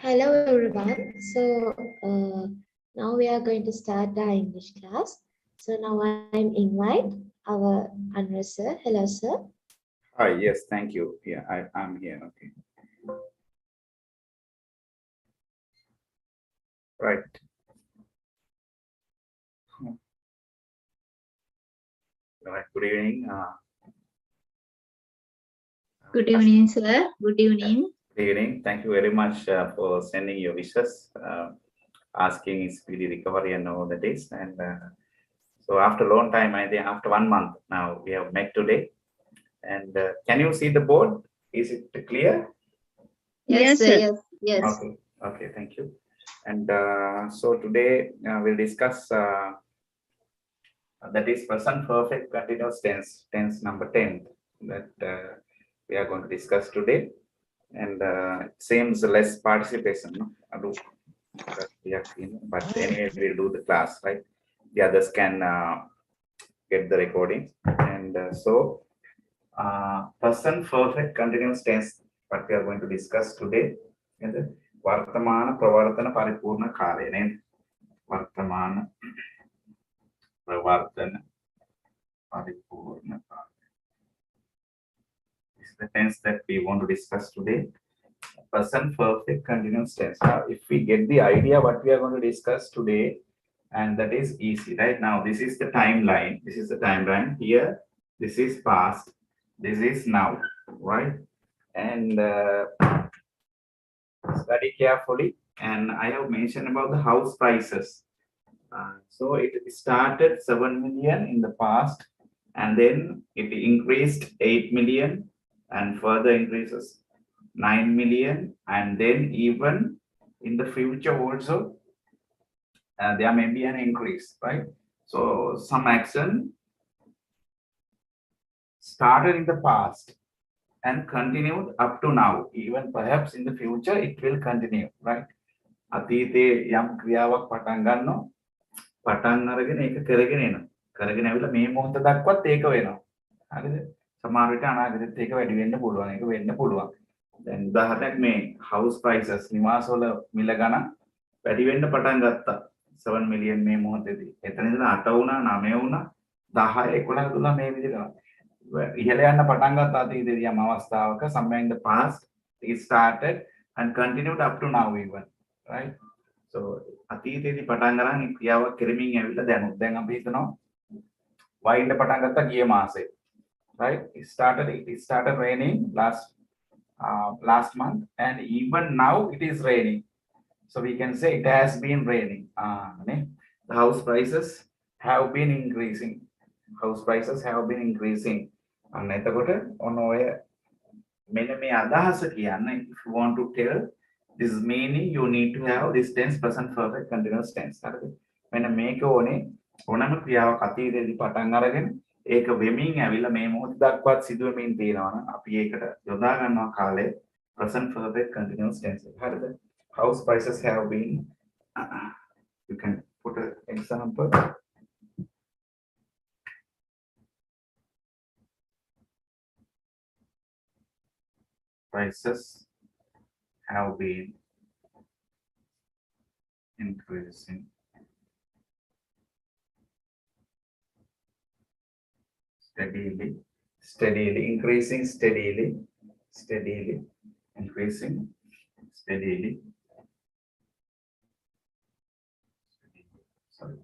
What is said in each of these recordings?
Hello everyone. Now we are going to start our English class. So now I'm invite our Anwar sir. Hello sir. Hi, yes, thank you. Yeah, I'm here. Okay. Right. All right. Good evening. Good evening, sir. Good evening. Good evening. Thank you very much for sending your wishes, asking speedy recovery and all the days. And so after a long time, I think after 1 month now, we have met today. And can you see the board? Is it clear? Yes, sir. Yes. Yes. Okay. Okay. Thank you. And so today we'll discuss that is present perfect continuous tense number 10 that we are going to discuss today. And it seems less participation, no? We have seen, but anyway, we'll do the class, right? The others can get the recording. And present perfect continuous tense, what we are going to discuss today. And Vartamana Pravartana Paripurna Kale. Vartamana Pravartana Paripurna Kale. This is the tense that we want to discuss today. Present perfect continuous tense. Now, if we get the idea what we are going to discuss today, and that is easy, right? Now, this is the timeline. This is the timeline here. This is past. This is now, right? And study carefully. And I have mentioned about the house prices. So it started 7 million in the past, and then it increased 8 million, and further increases 9 million, and then even in the future also there may be an increase, right? So some action started in the past and continued up to now. Even perhaps in the future it will continue, right? අතීතයේ යම් ක්‍රියාවක් පටන් ගන්නවා පටන් අරගෙන ඒක කරගෙන එනවා. කරගෙන ඇවිල්ලා මේ මොහොත දක්වත් ඒක වෙනවා. හරිද? සමහර විට අනාගතෙත් ඒක වැඩි වෙන්න පුළුවන්. ඒක වෙන්න පුළුවන්. දැන් උදාහරණයක් මේ house prices නිවාසවල මිල ගණන් වැඩි වෙන්න පටන් ගත්තා. 7 million මේ මොහොතේදී. එතන ඉඳලා 8 වුණා, 9 වුණා, 10, 11 දුනා මේ විදිහට. ඉහළ යන්න පටන් ගත්තා අතීතයේදී යම් අවස්ථාවක somewhere in the past it started and continued up to now even, right? So අතීතයේදී පටන් ගන්න ක්‍රියාවක් කරමින් ඇවිල්ලා දැන් අපි හිතනවා වයින්ද පටන් ගත්තා ගිය මාසේ, right? It started raining last month, and even now it is raining. So we can say it has been raining. The house prices have been increasing. House prices have been increasing. And if you want to tell this meaning, you need to have this tense present perfect continuous tense. When I make ඕනම ක්‍රියාවක් අතීතයේදී පටන් අරගෙන ඒක වෙමින් ඇවිල්ලා මේ මොහොත දක්වාත් සිදුවෙමින් තියෙනවා නම් අපි ඒකට යොදා ගන්නවා කාලය present perfect continuous tense. හරිද? House prices have been you can put an example. Prices have been increasing steadily, increasing steadily, increasing steadily. Sorry.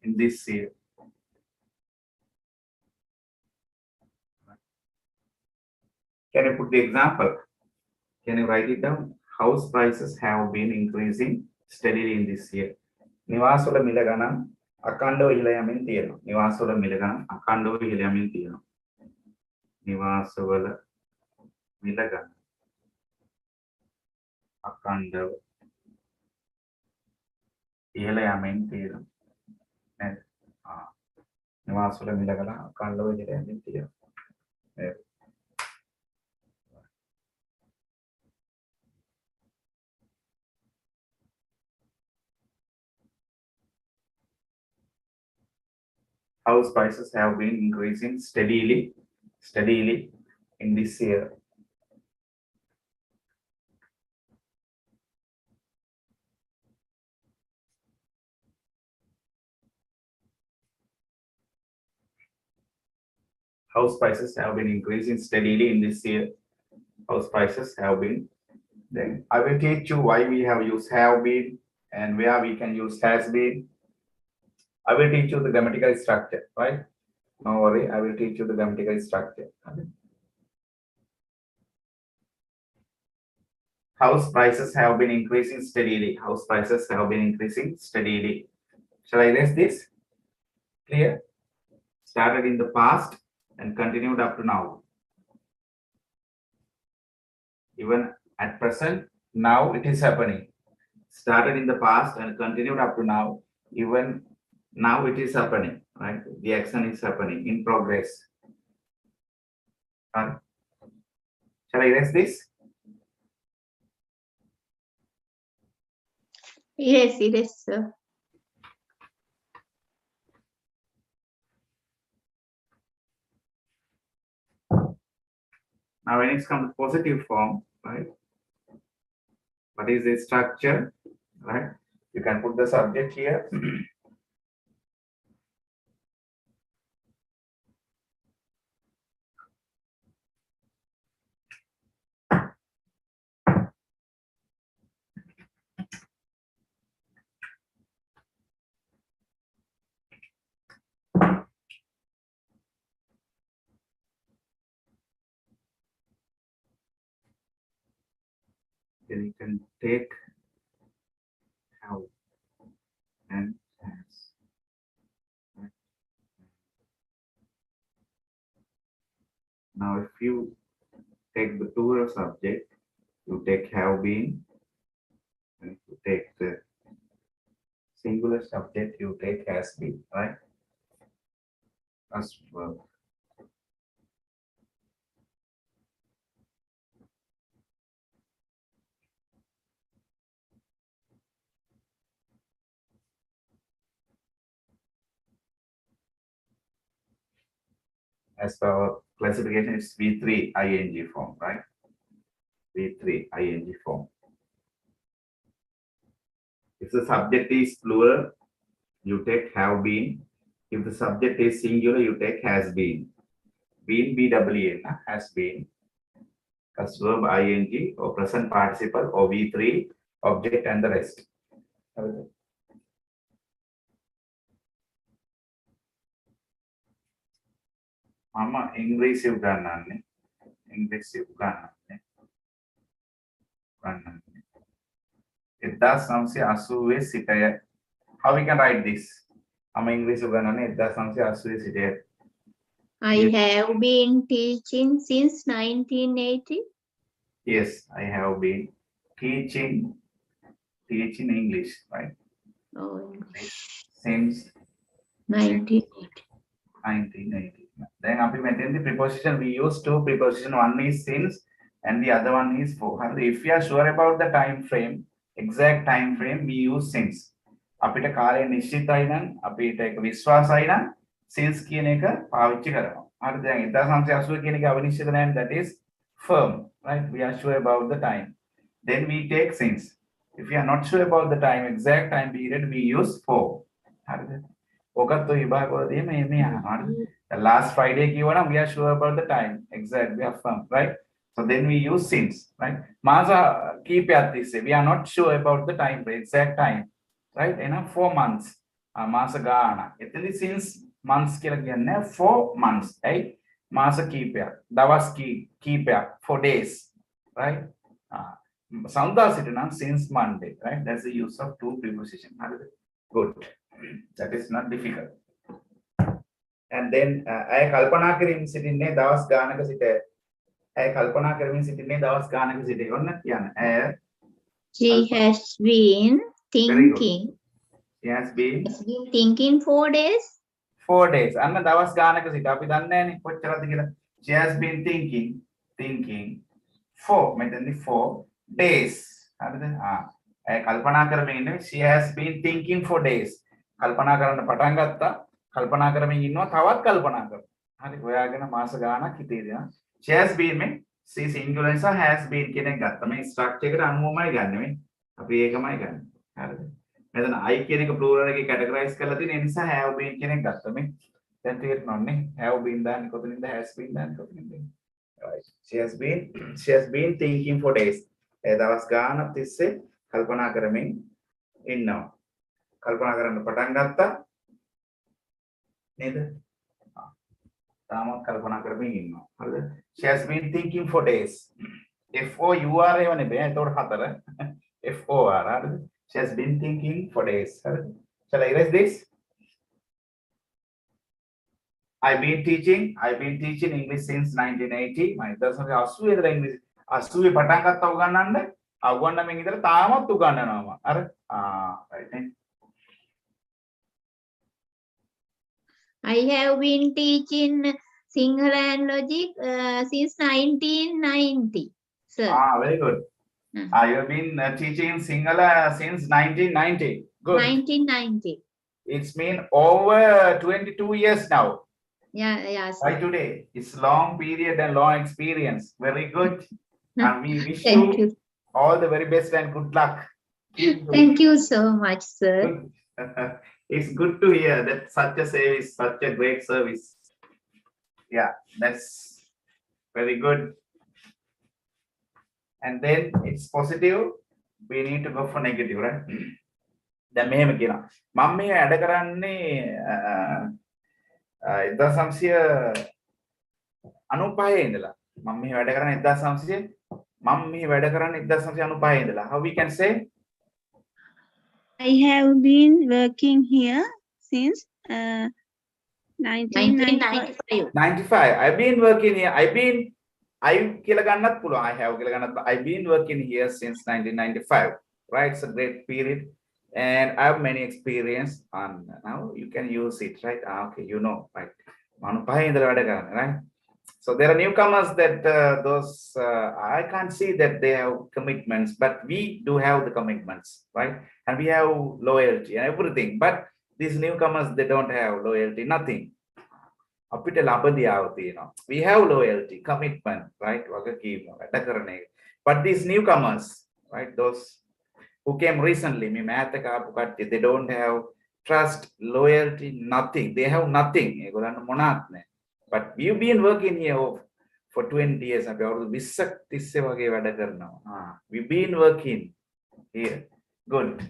In this year. Can you put the example? Can you write it down? House prices have been increasing steadily in this year. නිවාසවල මිල ගණන් අඛණ්ඩව ඉහළ යමින් තියෙනවා. නිවාසවල මිල ගණන් අඛණ්ඩව ඉහළ යමින් තියෙනවා. නිවාසවල මිල ගණන් අඛණ්ඩව ඉහළ යමින් තියෙනවා. නේද? නිවාසවල මිල ගණන් අඛණ්ඩව ඉහළ යමින් තියෙනවා. නේද? House prices have been increasing steadily in this year. House prices have been increasing steadily in this year. House prices have been. Then I will teach you why we have used have been and where we can use has been. I will teach you the grammatical structure, right? No worry, I will teach you the grammatical structure. House prices have been increasing steadily. House prices have been increasing steadily. Shall I erase this? Clear? Started in the past and continued up to now. Even at present, now it is happening. Started in the past and continued up to now. Even now it is happening, right? The action is happening in progress. Shall I erase this? Yes, sir. Now when it comes to positive form, right? What is the structure, right? You can put the subject here. Then you can take have and has. Right? Now if you take the plural subject, you take have been, and if you take the singular subject, you take has been, right? As verb. As per our classification, it's V3 ing form, right? V3 ing form. If the subject is plural, you take have been. If the subject is singular, you take has been. Been, BWN, has been. As verb ing or present participle or V3, object and the rest. Mama English උගන්වන්නේ. English උගන්වන්නේ. 1980 සිටය. How we can write this? Mama English උගන්වන්නේ 1980 සිටය. I have been teaching since 1980. Yes, I have been teaching English, right? Oh, Since 1980. 1980. Then after the preposition, we use two preposition. One is since and the other one is for. If we are sure about the time frame, exact time frame, we use since. අපිට කාලය නිශ්චිතයි නම් අපිට ඒක විශ්වාසයි නම් since කියන එක පාවිච්චි කරනවා. හරිද? දැන් 1980 කියන එක අවිනිශ්චිත නැහැ, that is firm, right? We are sure about the time. Then we take since. If we are not sure about the time, exact time period, we use for. හරිද? ඔකත් ඔය විභාගවලදී මේ අහනවා. Last Friday කියවනම් we are sure about the time, exact, we are firm, right? So then we use since, right? මාස කීපයක් තිස්සේ we are not sure about the time, the exact time, right? Enough 4 months. මාස ගාන. එතනදී since months කියලා කියන්නේ 4 months, right? මාස කීපයක්, දවස් කීපයක්, 4 days, right? සඳහා සිටිනම් since Monday, right? That's the use of two preposition. Good. That is not difficult. And then I කල්පනා කරමින් සිටින්නේ දවස් ගානක සිට. I කල්පනා කරමින් සිටින්නේ දවස් ගානක සිට. ඔන්න කියන්න. She has been thinking. She has been thinking 4 days. 4 days. අන්න දවස් ගානක සිට. අපි දන්නේ නැනේ කොච්චරද කියලා. She has been thinking for මෙතනදී 4 days. හරිද? I කල්පනා කරමින් ඉන්නේ. She has been thinking for days. කල්පනා කරන්න පටන් ගත්තා. කල්පනා කරමින් ඉන්නවා, තවත් කල්පනා කරනවා. හරි, ඔයාගෙන මාස ගාණක් හිතේ දෙනවා. She has been මේ C singular නිසා has been කියන එක ගත්තා. මේ ස්ට්‍රක්චර් එකට අනුවමයි ගන්න මේ. අපි ඒකමයි ගන්න. හරිද? මෙතන I කියන එක plural එකේ categorize කරලා තියෙන නිසා have been කියන එක ගත්තා මේ. දැන් තේරෙනවද නේ? have been දාන්නේ කොතනින්ද? has been දාන්නේ කොතනින්ද? Right. She has been thinking for days. ඒ දවස් ගානක් තිස්සේ කල්පනා කරමින් ඉන්නවා. කල්පනා කරන්න පටන් ගත්තා නේද? තාමත් කල්පනා කරමින් ඉන්නවා. හරිද? She has been thinking for days. FOUR එව නෙමෙයි. ඒතකොට හතර. FOR හරිද? She has been thinking for days. හරිද? Shall I erase this? I've been teaching English since 1980. මම 1980 ඉඳලා ඉංග්‍රීසි 80 පටන් ගත්තා උගන්වන්න. උගන්වමින් ඉඳලා තාමත් උගන්වනවා මම. අර right නේ. I have been teaching Sinhala and Logic since 1990, sir. Very good. You have been teaching Sinhala since 1990. Good. 1990. It's been over 22 years now. Yeah, sir. By today, it's long period and long experience. Very good. And we wish Thank you. all the very best and good luck. Thank you so much, sir. It's good to hear that such a service, such a great service. Yeah, that's very good. And then it's positive. We need to go for negative, right? දැන් මෙහෙම කියනවා. මම මේ වැඩ කරන්නේ 1995 ඉඳලා. මම මේ වැඩ කරන්නේ 1995 ඉඳලා. How we can say? I have been working here since 1995. 1995. I've been working here. I've කියලා ගන්නත් පුළුවන්. I have කියලා ගන්නත්. I've been working here since 1995. Right? It's a great period. And I have many experience and now you can use it, right? Okay, you know, right? Right? So there are newcomers that I can't see that they have commitments, but we do have the commitments, right? And we have loyalty and everything. But these newcomers, they don't have loyalty, nothing. We have loyalty, commitment, right? But these newcomers, right? Those who came recently, they don't have trust, loyalty, nothing. They have nothing. But we've been working here for 20 years. We've been working here. Good.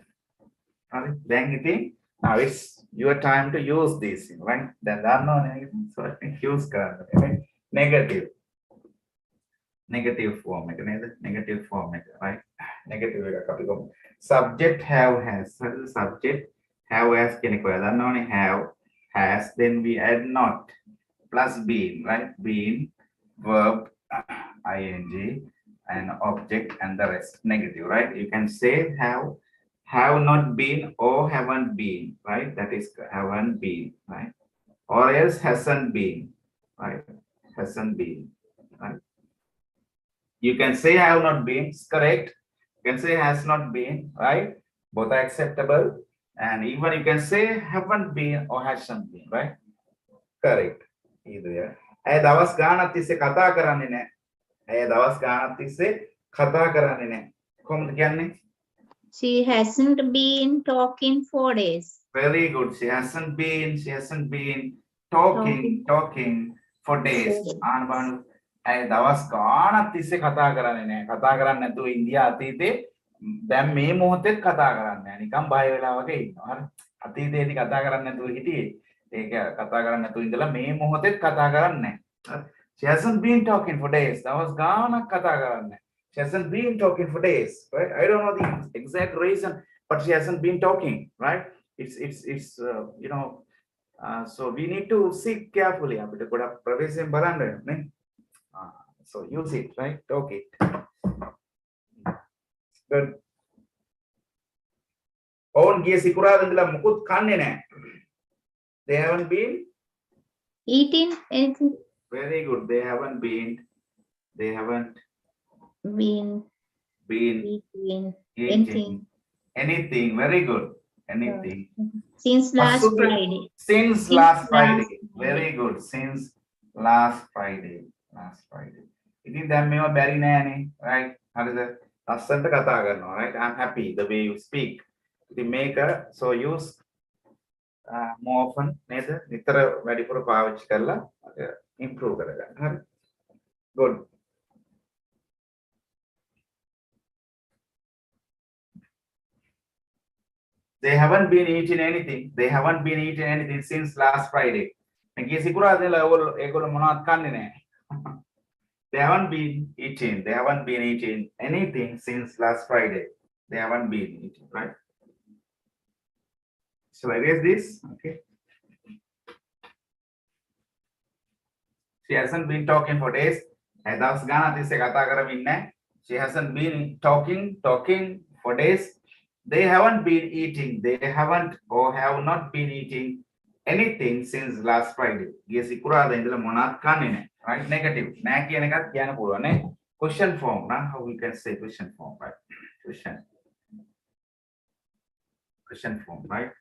Now it's your time to use this, right? Then so I think use negative. Negative form, right? Negative subject have has. What is the subject? Have has have has, then we add not plus been, right? Been, verb, ing, and object and the rest negative, right? You can say have not been or haven't been, right? That is haven't been, right? Or else hasn't been, right? Hasn't been, right? You can say have not been, it's correct. You can say has not been, right? Both are acceptable. And even you can say haven't been or hasn't been, right? Correct. Either, yeah. I දවස් ගානක් තිස්සේ කතා කරන්නේ නැහැ. දවස් ගානක් තිස්සේ කතා කරන්නේ නැහැ. කොහොමද කියන්නේ? She hasn't been talking for days. Very good. She hasn't been talking for days. දවස් ගානක් තිස්සේ කතා කරන්නේ නැහැ. කතා කරන්නේ නැතුව ඉන්දියා අතීතේ දැන් මේ මොහොතේත් කතා කරන්නේ නැහැ. නිකන් බය වෙලා වගේ ඉන්නවා. හරි. අතීතයේදී කතා කරන්නේ නැතුව හිටියේ. ඒක කතා කරන්නේ නැතුව ඉඳලා මේ මොහොතේත් කතා කරන්නේ නැහැ. She hasn't been talking for days. දවස් ගානක් කතා කරන්නේ. She hasn't been talking for days, right? I don't know the exact reason, but she hasn't been talking, right? It's you know, so we need to see carefully. අපිට ගොඩක් ප්‍රවේශයෙන් බලන්න නේ. So use it, right? Talk it. Good. Own giye sikurada indala mukut kanne naha. They haven't been Eating anything. very good. They haven't been Been eating anything. anything. Very good. Anything. Since last Masud, Friday. Since last Friday. Very good. Since last Friday. ඉතින් දැන් මේවා බැරි නෑනේ, right? හරිද? ලස්සනට කතා කරනවා, right? I'm happy the way you speak. ඉතින් මේක so use more often නේද? නිතර වැඩිපුර පාවිච්චි කරලා improve කරගන්න. හරි. Good. They haven't been eating anything. They haven't been eating anything since last Friday. ගිය සිකුරාදා ඒගොල්ලෝ මොනවත් කන්නේ නැහැ. They haven't been eating. They haven't been eating anything since last Friday. They haven't been eating, right? So I erase this. Okay. She hasn't been talking for days. දවස් ගානක් තිස්සේ කතා කරමින් නැහැ. She hasn't been talking for days. They haven't been eating. They haven't or have not been eating anything since last Friday. ගිය සිකුරාදා ඉඳලා මොනවත් කන්නේ නැහැ. Right? Negative. නැහැ කියන එකත් කියන්න පුළුවන් නේ. Question form. Now how we can say question form, right? Question form, right?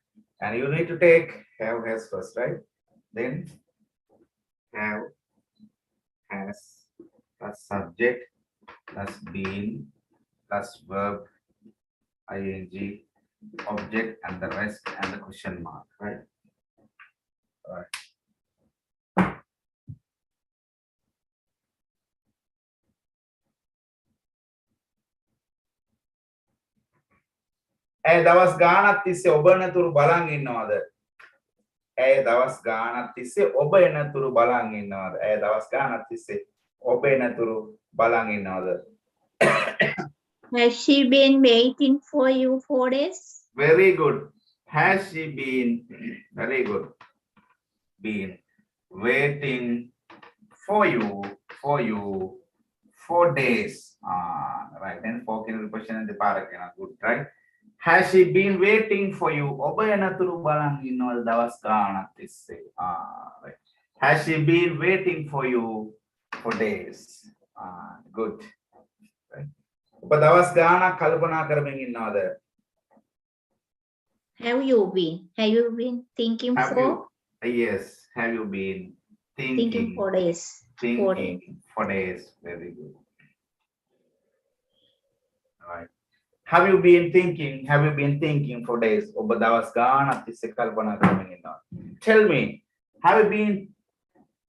And you need to take have has first, right? Then have has plus subject plus been plus verb ing object and the rest and the question mark, right? All right. දවස් ගානක් තිස්සේ ඔබ එනතුරු බලන් ඉන්නවද? දවස් ගානක් තිස්සේ ඔබ එනතුරු බලන් ඉන්නවද? දවස් ගානක් තිස්සේ ඔබ එනතුරු බලන් ඉන්නවද? Has she been waiting for you 4 days? Very good. Has she been very good? Been waiting for you 4 days. Right. Then 4 can question and the parakena. Good, right? Has she been waiting for you? ඔබ එනතුරු බලන් ඉන්නවද දවස් ගානක් තිස්සේ? Right. Has she been waiting for you for days? Good. Right. ඔබ දවස් ගානක් කල්පනා කරමින් ඉන්නවද? Have you been thinking Have for you? Yes. Have you been thinking for days? 4 days. For days. Very good. All right. Have you been thinking for days? ඔබ දවස් ගානක් තිස්සේ කල්පනා කරමින් ඉන්නවද? Tell me. Have you been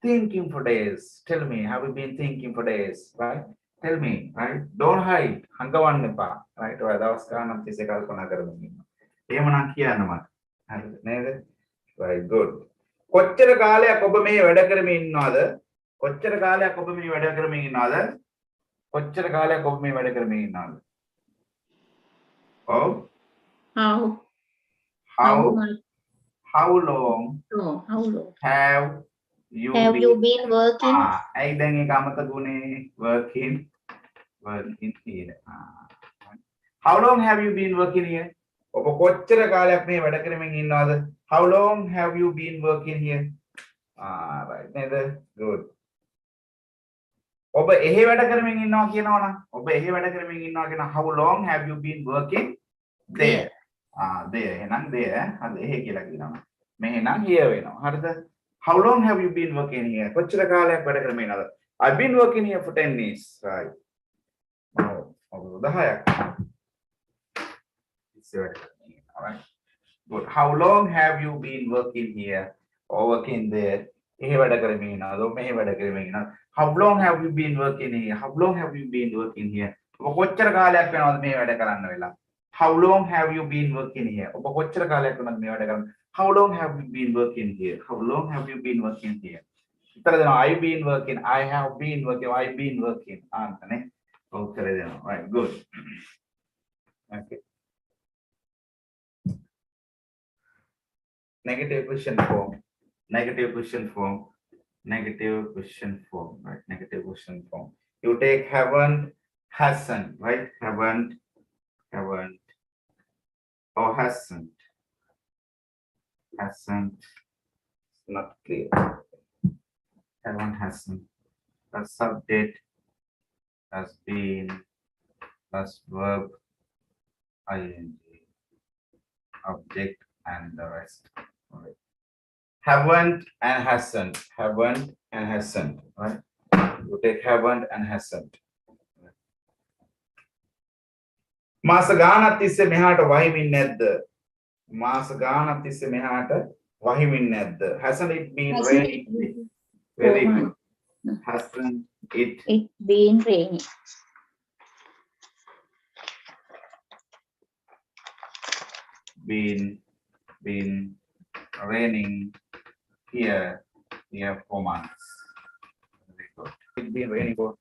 thinking for days? Tell me. Have you been thinking for days? Right? Tell me. Right? Don't hide. හංගවන්න එපා. Right? ඔය දවස් ගානක් තිස්සේ කල්පනා කරමින් ඉන්නවා. එහෙමනම් කියන්න මට. හරිද නේද? Very good. කොච්චර කාලයක් ඔබ මේ වැඩ කරමින් ඉන්නවද? කොච්චර කාලයක් ඔබ මේ වැඩ කරමින් ඉන්නවද? කොච්චර කාලයක් ඔබ මේ වැඩ කරමින් ඉන්නවද? Oh, How much? how long No, how long? have you Have you been working? ඇයි දැන් ඒක අමතකුනේ working here. How long have you been working here? ඔබ කොච්චර කාලයක් මේ වැඩ කරමින් ඉන්නවද? How long have you been working here? Right නේද? Good. ඔබ එහෙ වැඩ කරමින් ඉන්නවා කියනවනම් ඔබ එහෙ වැඩ කරමින් ඉන්නවා කියන how long have you been working there? there එහෙනම් there හරි එහෙ කියලා කියනවා. මෙහෙනම් here වෙනවා. හරිද? How long have you been working here? කොච්චර කාලයක් වැඩ කරමින් ඉන්නවද? I've been working here for 10 years. Right. ඔබ 10ක්. All right. Good. How long have you been working here or working there? එහෙ වැඩ කරමින් ඉන්නවද? ඔබ මෙහෙ වැඩ කරමින් ඉන්නවද? How long have you been working here? How long have you been working here? ඔබ කොච්චර කාලයක් වෙනවද මේ වැඩ කරන්න වෙලා? How long have you been working here? ඔබ කොච්චර කාලයක් වෙනවද මේ වැඩ කරන්න? How long have you been working here? How long have you been working here? උත්තර දෙනවා I've been working, I have been working, I've been working. ආන්තනේ. උත්තර දෙනවා. Right, good. Okay. Negative question form. Right? Negative question form. You take haven't, hasn't, right? Haven't, or hasn't. Not clear. Haven't, hasn't. The subject has been, plus verb, ing, object, and the rest. All right. Haven't and hasn't. Right? You take haven't and hasn't. මාස ගානක් තිස්සේ මෙහාට වහිමින් නැද්ද? මාස ගානක් තිස්සේ මෙහාට වහිමින් නැද්ද? Hasn't it been Hasn't raining? it been Very for good. Hasn't it It's been raining. been raining here for months? Very good. It's been raining for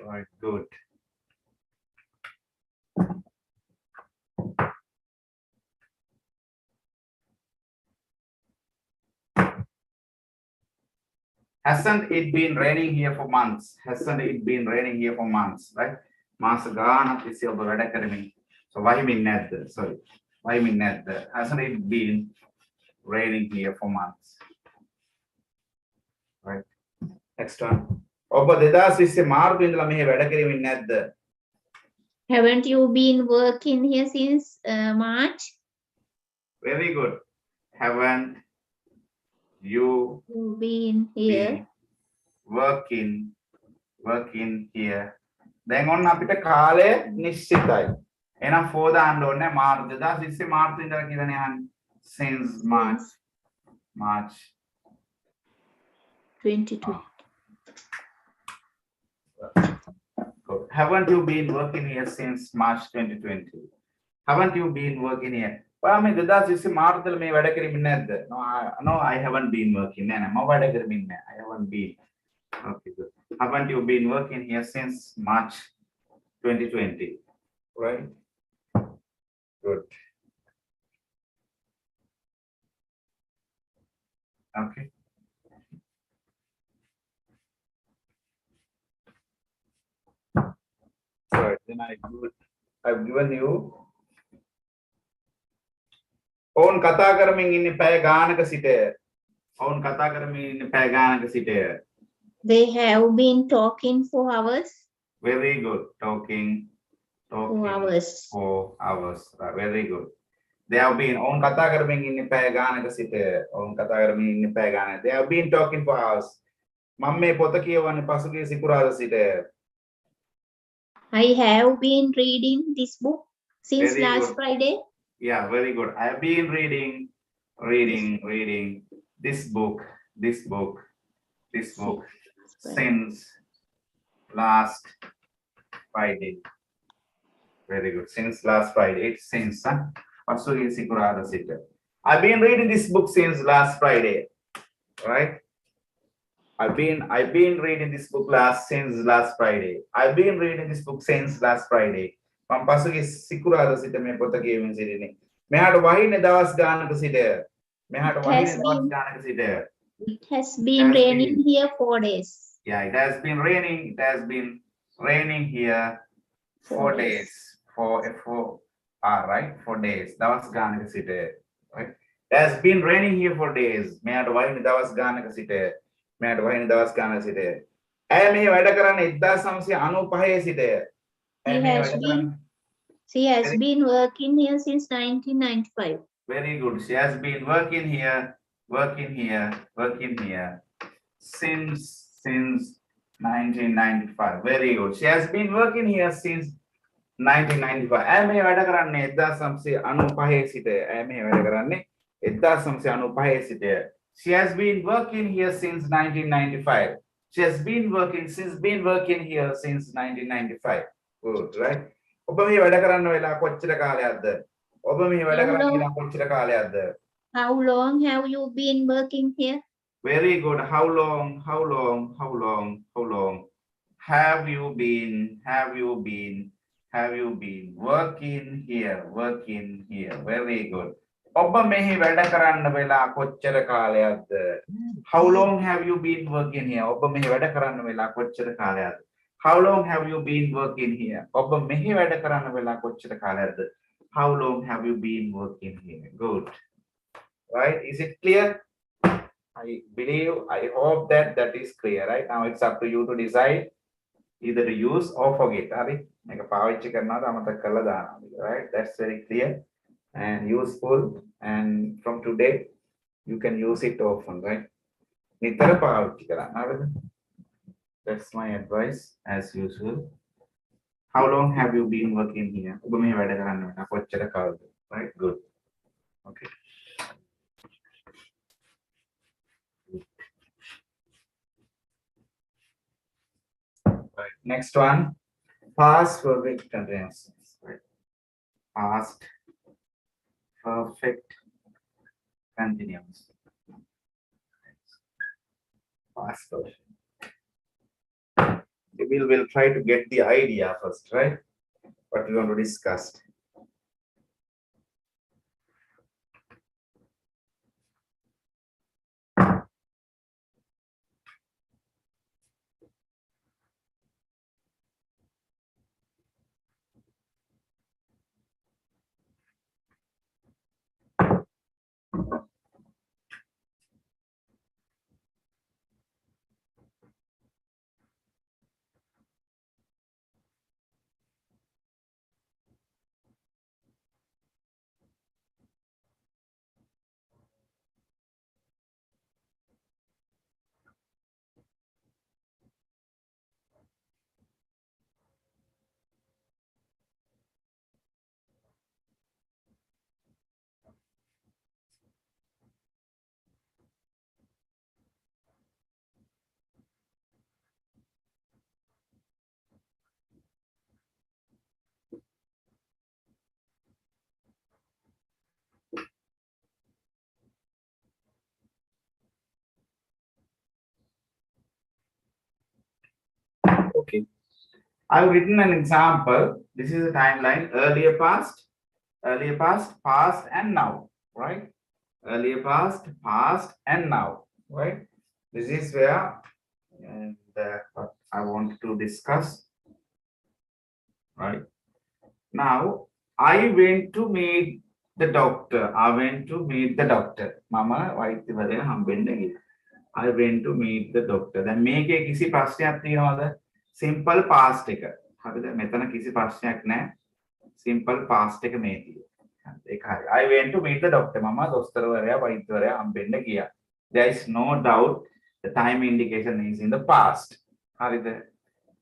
right, good. Hasn't it been raining here for months? Hasn't it been raining here for months, right? මාස ගානක් තිස්සේ ඔබ වැඩ කරමින්. So වහිමින් නැද්ද? Sorry. වහිමින් නැද්ද? Hasn't it been raining here for months? Right. Next one. ඔබ 2020 මාර්තු ඉඳලා මෙහි වැඩ කරමින් නැද්ද? Haven't you been working here since March? Very good. Haven't you You've been here. been working here? දැන් ඔන්න අපිට කාලය නිශ්චිතයි. එහෙනම් for දාන්න ඕනේ මාර්තු 2020 මාර්තු ඉඳලා කියලානේ අහන්නේ. Since March 2020. Good. Haven't you been working here since March 2020? Haven't you been working here? ඔයා මේ 2020 මාර්තුවල මේ වැඩ කරමින් නැද්ද? No, I haven't been working. නෑ නෑ මම වැඩ කරමින් නෑ. I haven't been. Okay, good. Haven't you been working here since March 2020? Right? Good. Okay. Right, then I've given you ඔවුන් කතා කරමින් ඉන්නේ පැය ගානක සිට. ඔවුන් කතා කරමින් ඉන්නේ පැය ගානක සිට. They have been talking for hours. Very good. Talking For hours. for hours. Right, very good. They have been ඔවුන් කතා කරමින් ඉන්නේ පැය ගානක සිට. ඔවුන් කතා කරමින් ඉන්නේ පැය ගානක. They have been talking for hours. මම මේ පොත කියවන්නේ පසුගිය සිකුරාදා සිට. I have been reading this book since Very last good. Friday. Yeah, very good. I have been reading this book since last Friday. Very good. Since last Friday. It's since, huh? පසුගිය සිකුරාදා සිට. I've been reading this book since last Friday. Right? I've been reading this book since last Friday. I've been reading this book since last Friday. මම පසුගිය සිකුරාදා සිට මේ පොත කියවමින් සිටින්නේ. මෙහාට වහින්නේ දවස් ගානක සිට. මෙහාට වහින්නේ දවස් ගානක සිට. It has been Has raining been. here 4 days. Yeah, it has been raining. It has been raining here 4 days. Right? 4 days. දවස් ගානක සිට. Right? It has been raining here for days. මෙහාට වහින්නේ දවස් ගානක සිට. මෙහාට වහින්නේ දවස් ගානක සිට. ඇය මේ වැඩ කරන්නේ 1995 සිට. ඇය මේ වැඩ කරන්නේ She has been working here since 1995. Very good. She has been working here since 1995. Very good. She has been working here since 1995. ඇය මේ වැඩ කරන්නේ 1995 සිට. ඇය මේ වැඩ කරන්නේ 1995 සිට. She has been working here since 1995. She has been working here since 1995. Good, right? ඔබ මේ වැඩ කරන්න වෙලා කොච්චර කාලයක්ද? ඔබ මේ වැඩ කරන්න වෙලා කොච්චර කාලයක්ද? How long have you been working here? Very good. How long have you been working here? Very good. ඔබ මෙහි වැඩ කරන්න වෙලා කොච්චර කාලයක්ද? How long have you been working here? ඔබ මෙහි වැඩ කරන්න වෙලා කොච්චර කාලයක්ද? How long have you been working here? ඔබ මෙහි වැඩ කරන්න වෙලා කොච්චර කාලයක්ද? How long have you been working here? Good. Right? Is it clear? I hope that that is clear, right? Now it's up to you to decide either to use or forget. Right? That's very clear and useful. And from today, you can use it often, right? That's my advice as usual. How long have you been working here? Right? Good. Okay. Right. Next one. Past perfect continuous. Right. Past perfect continuous. Past perfect. We'll try to get the idea first, right? What we want to discuss. Okay. I've written an example. This is a timeline: earlier past, past, and now, right? Earlier past, and now, right? This is where what I want to discuss, right? Now, I went to meet the doctor. I went to meet the doctor. Mama, වෛද්‍යවරයා හම්බෙන්න ගියා. I went to meet the doctor. දැන් මේකේ කිසි ප්‍රශ්නයක් තියෙනවද? Simple past එක. හරිද? මෙතන කිසි ප්‍රශ්නයක් නැහැ. Simple past එක මේ තියෙන්නේ. ඒක හරි. I went to meet the doctor. මම දොස්තරවරයා වෛද්‍යවරයා හම්බෙන්න ගියා. There is no doubt the time indication is in the past. හරිද?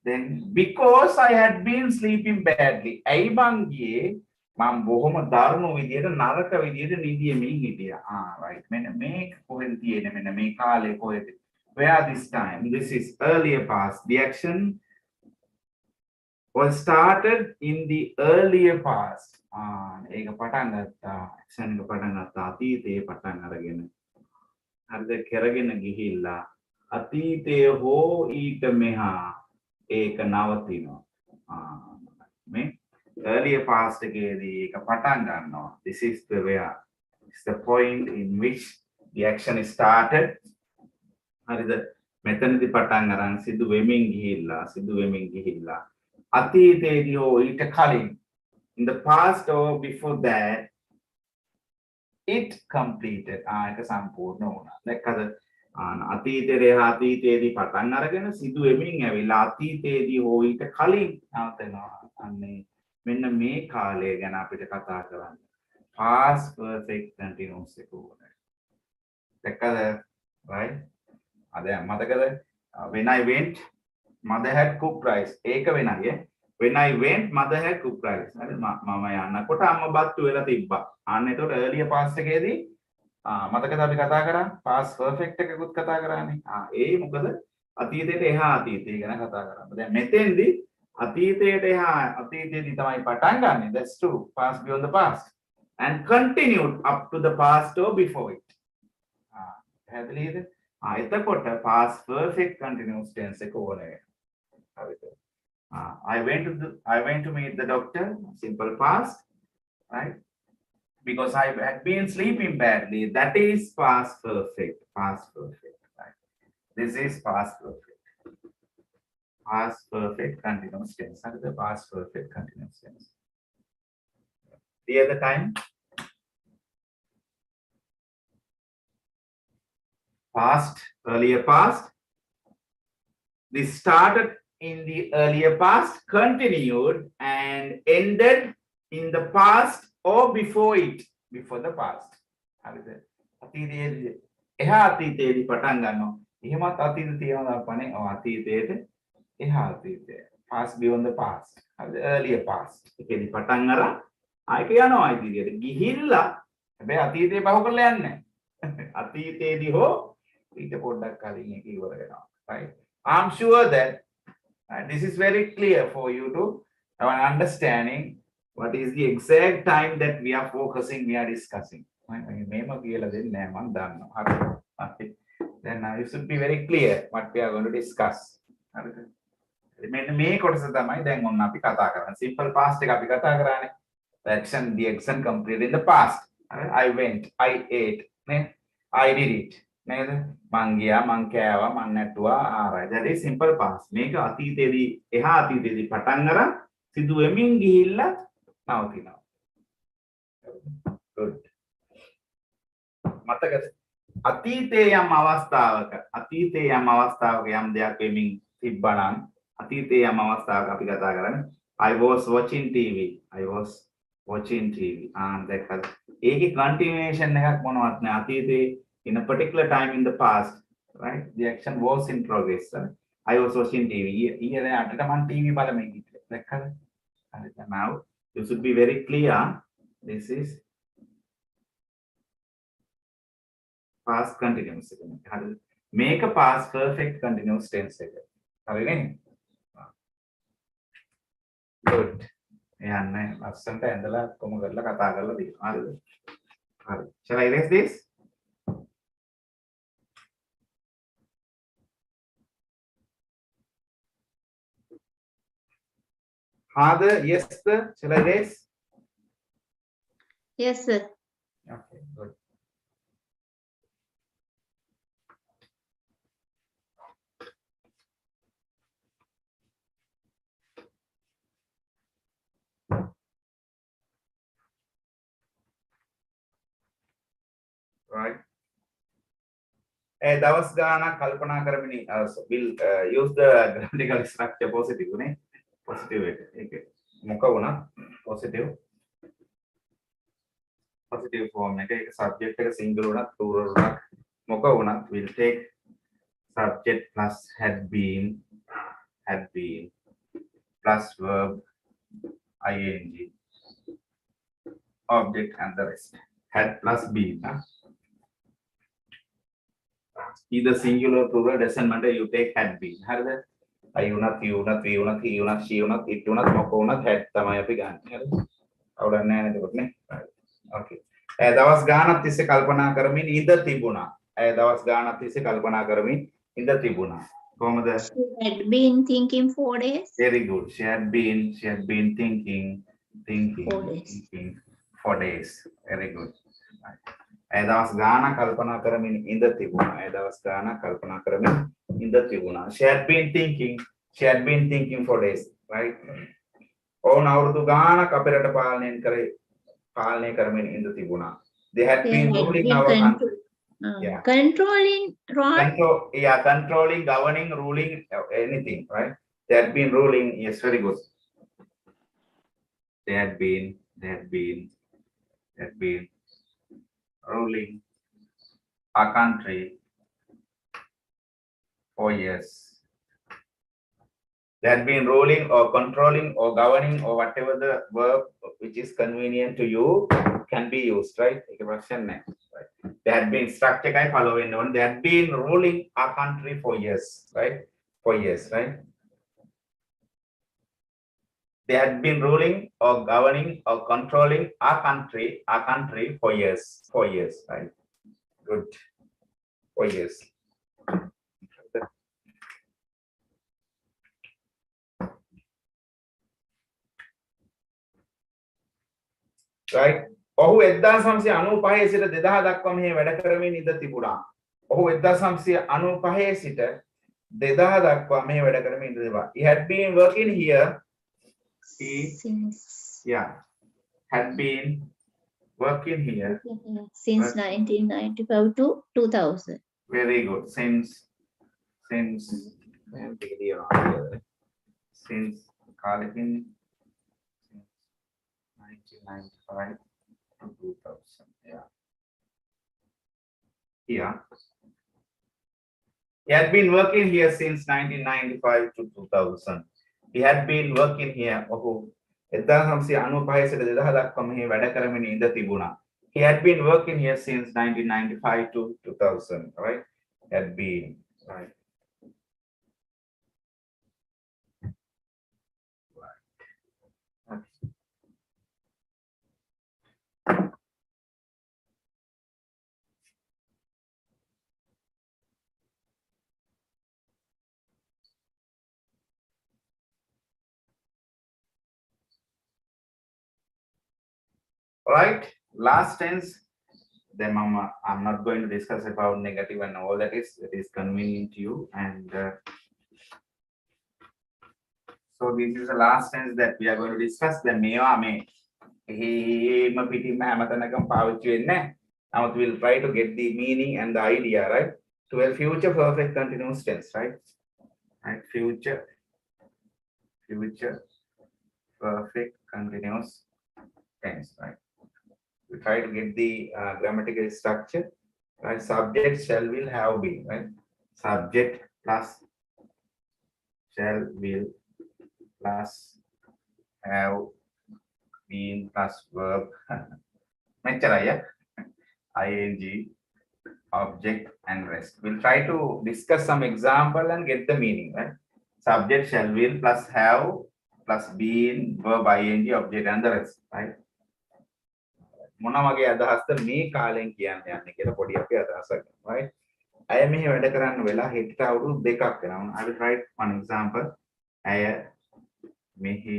Then because I had been sleeping badly. ඇයි මං ගියේ? මම බොහොම දරුණු විදියට නරක විදියට නිදියමින් හිටියා. Right. මෙන්න මේ කොහෙද තියෙන්නේ? මෙන්න මේ කාලේ කොහෙද? Where this time? This is earlier past. The action was started in the earlier past. ඒක පටන් ගත්තා. action එක පටන් ගත්තා අතීතයේ පටන් අරගෙන. හරිද? කරගෙන ගිහිල්ලා අතීතයේ හෝ ඊට මෙහා ඒක නවතිනවා. මේ earlier past එකේදී ඒක පටන් ගන්නවා. This is the where. It's the point in which the action is started. හරිද? මෙතනදී පටන් අරන් සිදු වෙමින් ගිහිල්ලා අතීතයේදී හෝ ඊට කලින් in the past or before that it completed. ඒක සම්පූර්ණ වුණා. දැක්කද? අතීතයේදී පටන් අරගෙන සිදු වෙමින් ඇවිල්ලා අතීතයේදී හෝ ඊට කලින් නවතනවා. අන්නේ මෙන්න මේ කාලය ගැන අපිට කතා කරන්න. Past perfect continuous එක ඕනේ. දැක්කද? right? අද මතකද? When I went, mother had cooked rice. ඒක වෙනයි. When I went, mother had cooked rice. හරි මම යනකොට අම්මා බත්තු වෙලා තිබ්බා. අන්න ඒතකොට earlier past එකේදී මතකද අපි කතා කරා past perfect එකකුත් කතා කරානේ. ඒ මොකද අතීතයට එහා අතීතය ගැන කතා කරා. දැන් මෙතෙන්දී අතීතයට එහා අතීතයේදී තමයි පටන් ගන්නෙ. That's true. Past beyond the past and continued up to the past or before it. පැහැදිලිද? එතකොට past perfect continuous tense එක ඕනේ. හරිද? I went to meet the doctor. Simple past, right? Because I had been sleeping badly. That is past perfect. Past perfect. Right? This is past perfect. Past perfect continuous tense. That is the past perfect continuous tense. The other time, Past, earlier past. This started in the earlier past, continued and ended in the past or before it, before the past. අතීතයේදී එහා අතීතයේදී පටන් ගන්නවා. එහෙමත් අතීත තියනවා අපනේ. අතීතයේදී එහා අතීතය. Past beyond the past. හරිද? Earlier past. ඒකෙදි පටන් අරන් ආයෙක යනවා ඉදිරියට. ගිහිල්ලා හැබැයි අතීතේ පහු කරලා යන්නේ නැහැ. අතීතයේදී හෝ ඊට පොඩ්ඩක් කලින් ඒක ඉවර වෙනවා. Right? I'm sure that this is very clear for you to have an understanding what is the exact time that we are focusing, we are discussing. Then now it should be very clear what we are going to discuss. Simple past the action completed in the past. I went, I ate, I did it. Mangia, Mankawa, Manatua, that is simple past. Make a atitedi, ehati, the patangara, Sidueming Gilla, now. Good. Matakas Atite Yam Avastaka, Atite Yam Avastaka, Yam they are coming Tibbanan, Atite Yam Avastaka Pikatagaran. I was watching TV. I was watching TV. And that a continuation Atite. In a particular time in the past, right? The action was in progress. I was watching TV. Here at TV, now you should be very clear. This is past continuous. Make a past perfect continuous tense. Good. Shall I erase this? Father, yes, sir. Shall I raise? Yes, sir. Okay, good. Right. දවස් ගානක් කල්පනා කරමින් will use the grammatical structure positive නේ. Positive okay. Moka una positive form එක subject එක single උනත් plural උනත් moka una will take subject plus had been plus verb ing object and the rest. Had plus been either singular plural doesn't matter, you take had been. හරිද? I unat, you unat, we unat, he unat, she unat, it unat, moko unat, had තමයි අපි ගන්න. හරිද? අවුලක් නැහැ නේද නේ? Okay. දවස් ගානක් තිස්සේ කල්පනා කරමින් ඉඳ තිබුණා. දවස් ගානක් තිස්සේ කල්පනා කරමින් ඉඳ තිබුණා. කොහොමද? She had been thinking 4 days. Very good. She had been thinking 4 days. 4 days. Very good. දවස් ගානක් කල්පනා කරමින් ඉඳ තිබුණා. දවස් ගානක් කල්පනා කරමින් ඉඳ තිබුණා. She had been thinking for days, right? ඔවුන් අවුරුදු ගානක් අපේ රට පාලනය කරමින් ඉඳ තිබුණා. They had been ruling our country. Yeah. Controlling, right? Controlling, governing, ruling, anything, right? They had been ruling. Yes, very good. They had been ruling our country for years. They had been ruling or controlling or governing or whatever the verb which is convenient to you can be used, right? Right? They had been structure guy following on. They had been ruling our country for years, right? For years, right? They had been ruling or governing or controlling our country for years, right? Good. 4 years. Right? ඔහු 1995 සිට 2000 දක්වා මෙහි වැඩ කරමින් ඉඳ තිබුණා. ඔහු 1995 සිට 2000 දක්වා මෙහි වැඩ කරමින් ඉඳ තිබුණා. He had been working here. Had been working here Since 1995 to 2000. Very good. Since Kalakin, since 1995 to 2000. Yeah. Here. He had been working here since 1995 to 2000. He had been working here. Oh, he had been working here since 1995 to 2000, right? Had been, right? Right, last tense. Then mama, I'm not going to discuss about negative and all that is convenient to you. And so this is the last tense that we are going to discuss. Then we'll try to get the meaning and the idea, right? To a future perfect continuous tense, right? And future perfect continuous tense, right? We try to get the grammatical structure, right? Subject shall will have been, right? Subject plus shall will plus have been plus verb. ing, object and rest. We'll try to discuss some example and get the meaning, right? Subject shall will plus have plus been, verb ing, object and the rest, right? මොනවගේ අදහස්ද මේ කාලෙන් කියන්න යන්නේ කියලා පොඩි අපි අදහසක් ගන්නවා, right? අය මෙහි වැඩ කරන්න වෙලා හෙට අවුරුදු දෙකක් වෙනවා. I will write one example. අය මෙහි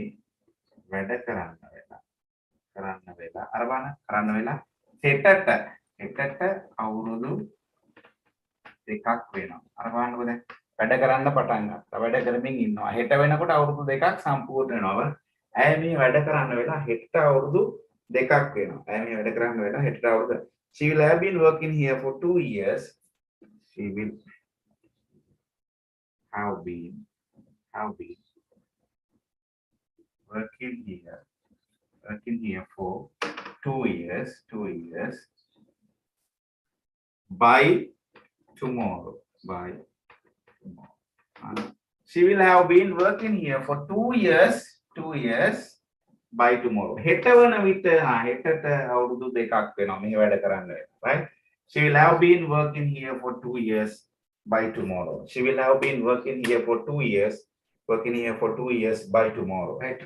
වැඩ කරන්න වෙලා අර බලන්න කරන්න වෙලා හෙටට අවුරුදු දෙකක් වෙනවා. අර බලන්නකො දැන් වැඩ කරන්න පටන් ගත්තා. වැඩ කරමින් ඉන්නවා. හෙට වෙනකොට අවුරුදු දෙකක් සම්පූර්ණ වෙනවා. ඇය මේ වැඩ කරන්න වෙලා හෙට අවුරුදු දෙකක් වෙනවා. ඇය මේ වැඩ කරන්න වෙලා හෙට අවුරුදු. She will have been working here for 2 years. She will have been working here for 2 years by tomorrow. She will have been working here for 2 years by tomorrow. හෙට වන විට හෙටට අවුරුදු දෙකක් වෙනවා මේ වැඩ කරන්න වෙනවා, right? She will have been working here for 2 years by tomorrow. She will have been working here for 2 years by tomorrow. හෙට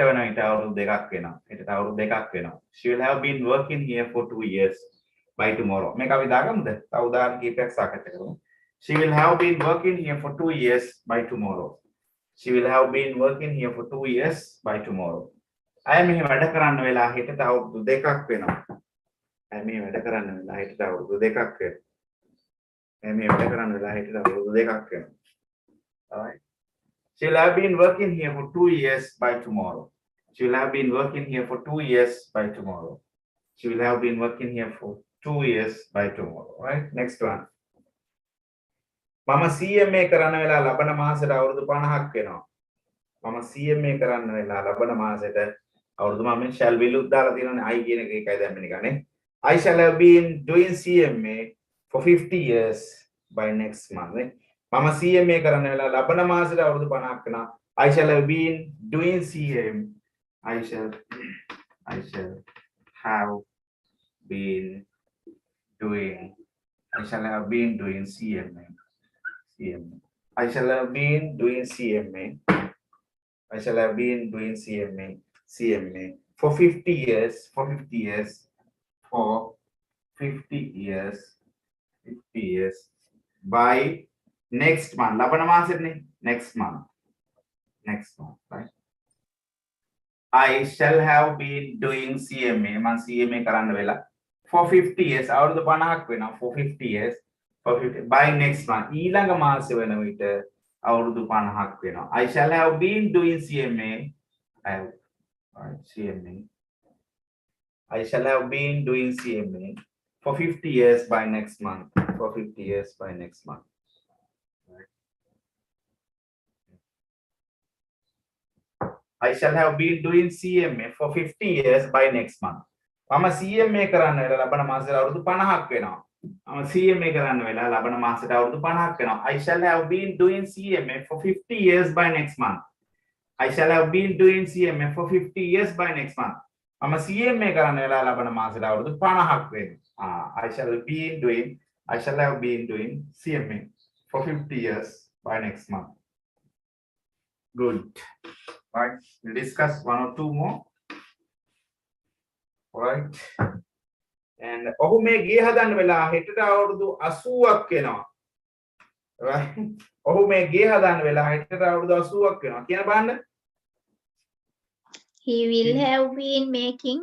වෙන විට අවුරුදු දෙකක් වෙනවා. හෙටට අවුරුදු දෙකක් වෙනවා. She will have been working here for 2 years by tomorrow. මේක අපි දාගමුද? තව උදාහරණ කීපයක් සාකච්ඡා කරමු. She will have been working here for 2 years by tomorrow. She will have been working here for 2 years by tomorrow. I am here වැඩ කරන්න වෙලා හෙටට අවුරුදු දෙකක් වෙනවා. I am here වැඩ කරන්න වෙලා හෙටට අවුරුදු දෙකක් වෙනවා. I am here වැඩ කරන්න වෙලා හෙටට අවුරුදු දෙකක් වෙනවා. All right. She will have been working here for 2 years by tomorrow. She will have been working here for 2 years by tomorrow. She will have been working here for 2 years by tomorrow. Right? Next one. Mama CMA කරන්න වෙලා ලබන මාසෙට අවුරුදු 50ක් වෙනවා. මම CMA කරන්න වෙලා ලබන මාසෙට අවුරුදු මම shall will උදාලා තියෙනවානේ I කියන එක එකයි දැම්මේ නිකනේ. I shall have been doing CMA for 50 years by next month. මම CMA කරන්න වෙලා ලබන මාසෙට අවුරුදු 50ක් වෙනවා. I shall have been doing CMA. I shall have been doing CMA. I shall have been doing CMA. I shall have been doing CMA for 50 years. For 50 years by next month. ලබන මාසෙටනේ next month, right? I shall have been doing CMA. මම CMA කරන්න වෙලා for 50 years. අවුරුදු 50ක් වෙනවා for 50 years. For 50 by next month. ඊළඟ මාසෙ වෙන විට අවුරුදු 50ක් වෙනවා. I shall have been doing CMA. I shall have been doing CMA for 50 years by next month. for 50 years by next month. Right. I shall have been doing CMA for 50 years by next month. මම CMA කරන්න වෙලා ලබන මාසෙට අවුරුදු 50ක් වෙනවා. මම CMA කරන්න වෙලා ලබන මාසෙට අවුරුදු 50ක් වෙනවා. I shall have been doing CMA for 50 years by next month. I shall have been doing CMA for 50 years by next month. මම CMA කරන්න වෙලා ලබන මාසෙට අවුරුදු 50ක් වෙනවා. I shall have been doing CMA for 50 years by next month. Good. Right. We'll discuss one or two more. Right. And ඔහු මේ ගේ හදන්න වෙලා හෙටට අවුරුදු 80ක් වෙනවා. Right. ඔහු මේ ගේ හදන්න වෙලා හෙටට අවුරුදු 80ක් වෙනවා. කියන බලන්න. He will have been making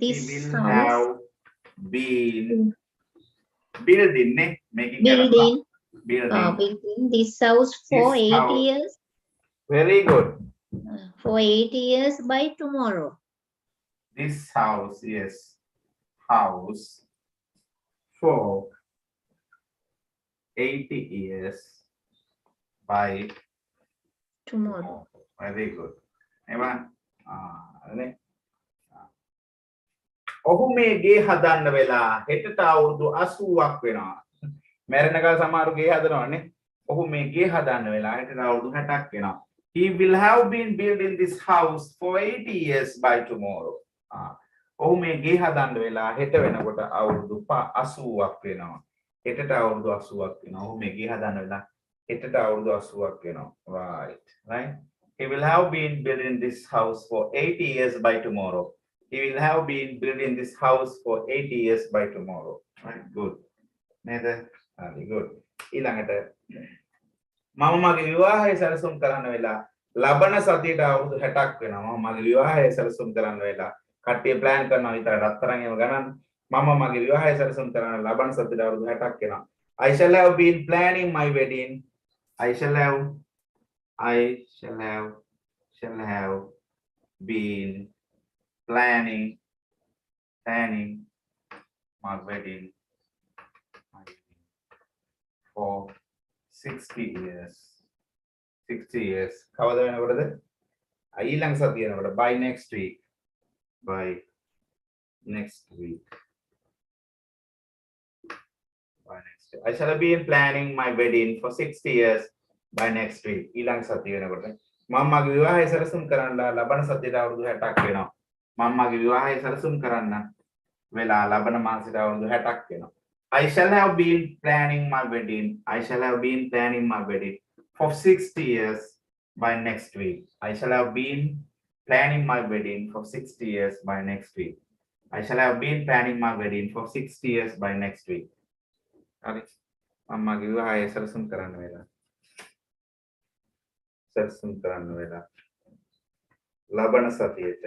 this He will house. have been building, making Building. building Building this house for This 8 house. years. Very good. For 8 years by tomorrow. This house, yes, house for 80 years by Tomorrow. very good. Evan, ඔහු මේ ගේ හදන්න වෙලා හෙටට අවුරුදු 80ක් වෙනවා. මැරෙනකල් සමහරු ගේ හදනවනේ. ඔහු මේ ගේ හදන්න වෙලා හෙටට අවුරුදු 60ක් වෙනවා. He will have been building this house for 80 years by tomorrow. ඔහු මේ ගේ හදන්න වෙලා හෙට වෙනකොට අවුරුදු 80ක් වෙනවා. හෙටට අවුරුදු 80ක් වෙනවා. ඔහු මේ ගේ හදන්න වෙලා හෙටට අවුරුදු 80ක් වෙනවා. Right. He will have been building this house for 80 years by tomorrow. He will have been building this house for 80 years by tomorrow. Right. Good. Very good. ඊළඟට මම මගේ විවාහය සැලසුම් කරන්න වෙලා ලබන සතියට අවුරුදු 60ක් වෙනවා. මම මගේ විවාහය සැලසුම් කරන්න වෙලා කට්ටිය plan කරනවා විතර රත්තරන් ඒව ගණන්. මම මගේ විවාහය සැලසුම් කරන්න ලබන සතියට අවුරුදු 60ක් වෙනවා. I shall have been planning my wedding. I shall have been planning my wedding for 60 years. 60 years. කවද වෙනකොටද? ඊළඟ සතිය වෙනකොට by next week. By next week. I shall be planning my wedding for 60 years by next week. ඊළඟ සතිය වෙනකොට මම මගේ විවාහය සැලසුම් කරන්න ලබන සතියට අවුරුදු 60ක් වෙනවා. මම මගේ විවාහය සැලසුම් කරන්න වෙලා ලබන මාසෙට අවුරුදු 60ක් වෙනවා. I shall have been planning my wedding. I shall have been planning my wedding for 60 years by next week. I shall have been planning my wedding for 60 years by next week. I shall have been planning my wedding for 60 years by next week. හරි. මම මගේ විවාහය සැලසුම් කරන්න වෙලා. සැලසුම් කරන්න වෙලා. ලබන සතියේට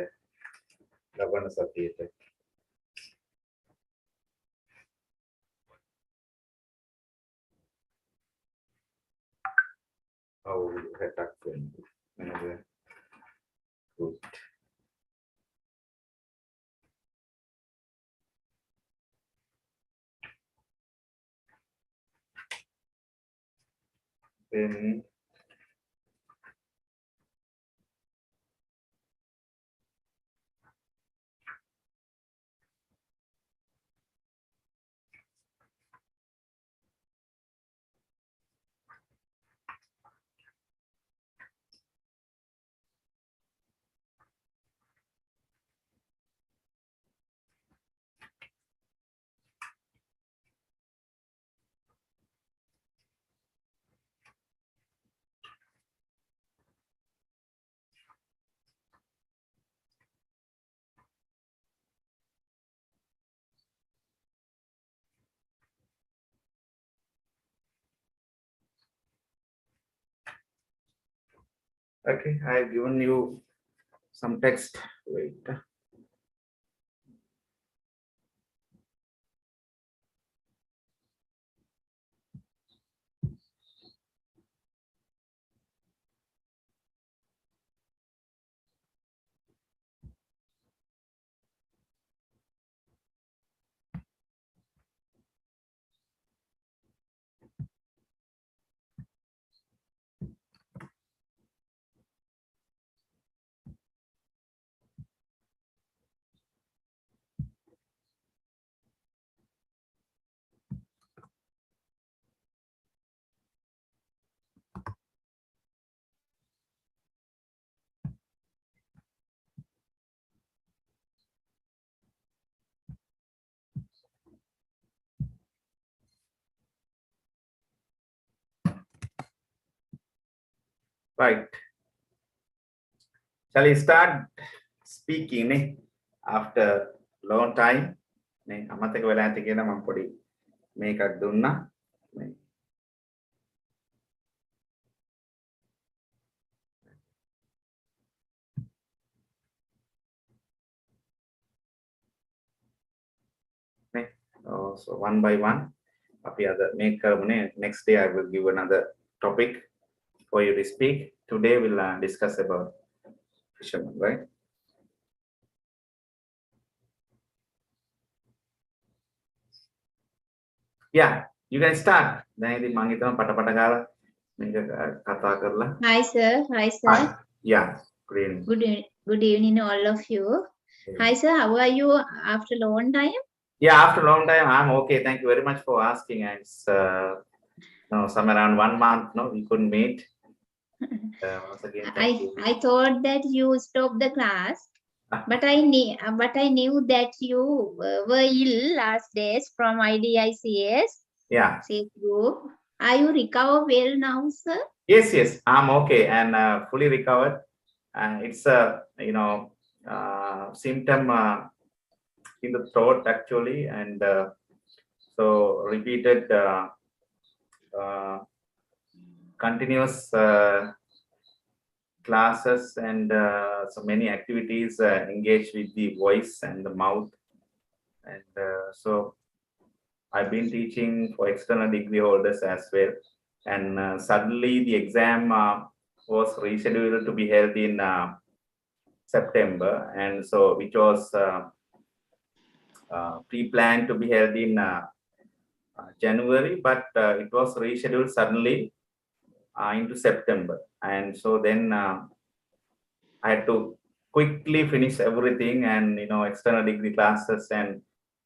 අවුරුදු 60ක් වෙනවා. Good. Then okay, I've given you some text. Wait. Right. Shall we start speaking after long time? අමතක වෙලා ඇති කියලා මම පොඩි මේකක් දුන්නා. So one by one, next day I will give another topic for you to speak. Today we'll discuss about fishermen, right? Yeah, you can start. දැන් ඉතින් මම හිතනවා පටපට ගාලා මේක කතා කරලා. Hi sir. Hi sir. Hi. Yeah, good evening. Good evening all of you. Hi sir, how are you after a long time? Yeah, after a long time, I'm okay. Thank you very much for asking. And it's somewhere around 1 month, no, we couldn't meet. Once again, thank you. I thought that you stopped the class, but I knew that you were ill last days from IDICS. Yeah. Group. Are you recovered well now, sir? Yes, I'm okay and fully recovered. It's a symptom in the throat actually, and so repeated continuous classes and so many activities engaged with the voice and the mouth, and so I've been teaching for external degree holders as well, and suddenly the exam was rescheduled to be held in September, and so which was pre-planned to be held in January, but it was rescheduled suddenly into September, and so then I had to quickly finish everything, and external degree classes, and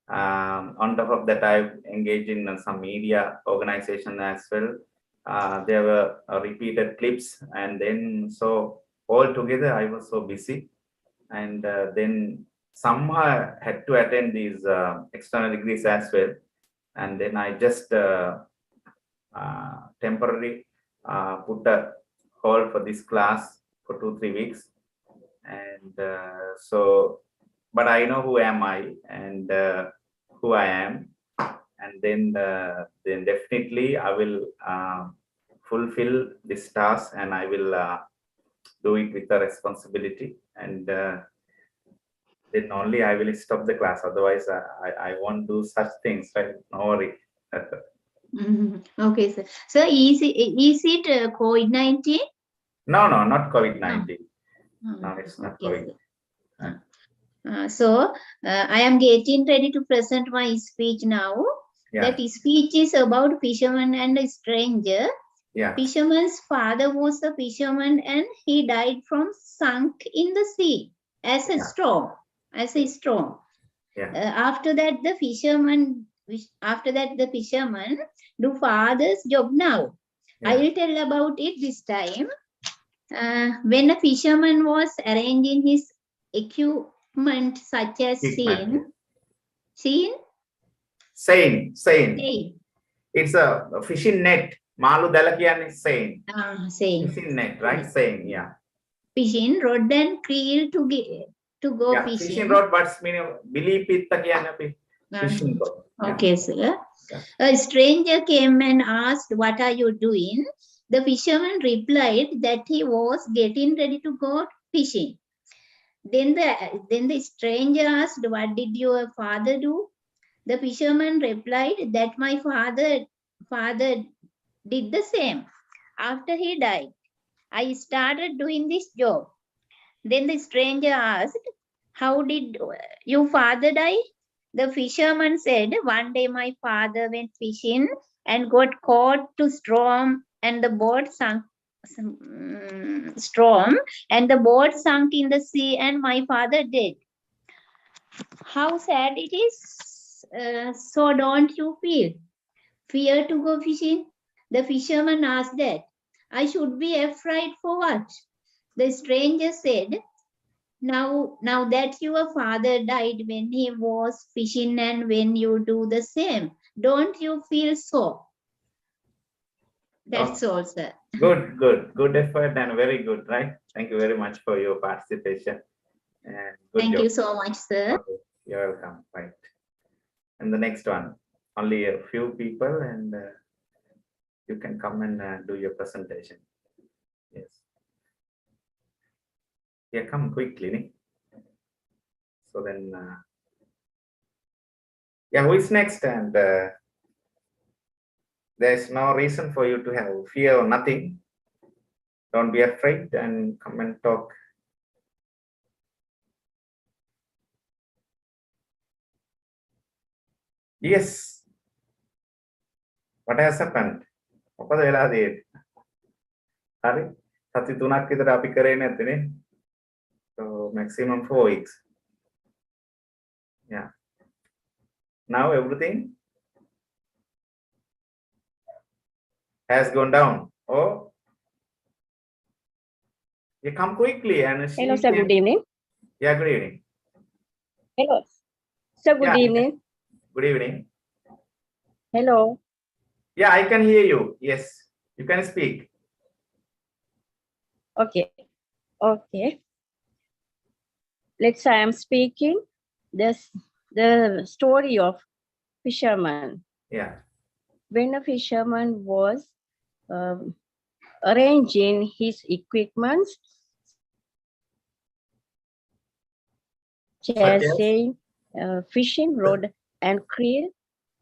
on top of that I've engaged in some media organization as well. There were repeated clips, and then so all together I was so busy, and then somehow I had to attend these external degrees as well, and then I just temporarily put a hold for this class for 2-3 weeks, and so but I know who am I and who I am, and then definitely I will fulfill this task, and I will do it with the responsibility, and then only I will stop the class. Otherwise I won't do such things, right? No worry. Okay, sir. So is it COVID-19? No, not COVID-19. No, it's not Okay, COVID. So I am getting ready to present my speech now. Yeah. That speech is about fisherman and a stranger. Yeah. Fisherman's father was a fisherman and he died from sunk in the sea as a storm. Yeah. After that the fisherman do father's job now. Yeah. I will tell about it this time. When a fisherman was arranging his equipment such as seine. It's a fishing net. Malu dala kiyanne seine. Seine. Fishing net, right? Seine, yeah. Fishing rod and creel to go Yeah, fishing. fishing rod, but meaning bili pitta kiyanne api. Fishing rod. Okay, sir. A stranger came and asked, "What are you doing?" The fisherman replied that he was getting ready to go fishing. Then the stranger asked, "What did your father do?" The fisherman replied that my father did the same. After he died, I started doing this job. Then the stranger asked, "How did your father die?" The fisherman said, "One day my father went fishing and got caught to storm, and the boat sunk in the sea, and my father dead." How sad it is. So don't you feel fear to go fishing? The fisherman asked that. "I should be afraid for what?" The stranger said, Now that your father died when he was fishing, and when you do the same, don't you feel so? That's all, sir. Good effort and very good, right? Thank you very much for your participation. And good Thank job. you so much, sir. Okay, you're welcome. Right. And the next one, only a few people, and you can come and do your presentation. Yes. Yeah, come quickly. Nick. So then, yeah, who is next? And there's no reason for you to have fear or nothing. Don't be afraid and come and talk. Yes. What has happened? මොකද වෙලා තියෙන්නේ? හරි. සති 3ක් විතර අපි කරේ නැත්තේ නේ. So maximum 4 weeks. Yeah. Now everything has gone down. Oh, you come quickly and Hello, sir. Good evening. Yeah, good evening. Hello, sir. Good Yeah. evening. Good evening. Hello. Yeah, I can hear you. Yes, you can speak. Okay. Okay. Let's say I am speaking the story of fisherman. Yeah. When a fisherman was arranging his equipment, Such as? chasing fishing rod and creel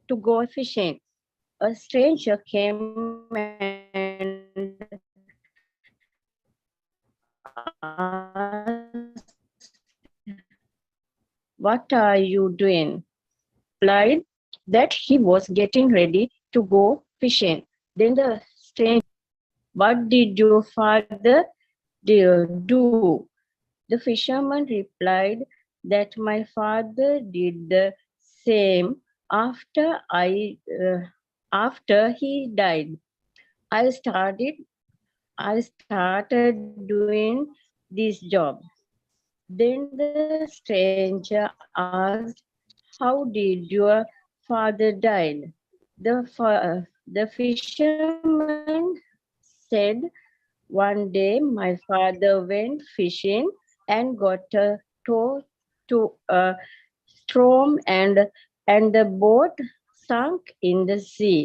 to go fishing. A stranger came and asked, "What are you doing?" Replied that he was getting ready to go fishing. Then the stranger, "What did your father do?" The fisherman replied that my father did the same after he died. I started doing this job. Then the stranger asked, "How did your father die?" The fisherman said, "One day my father went fishing and got a tow to a storm and the boat sunk in the sea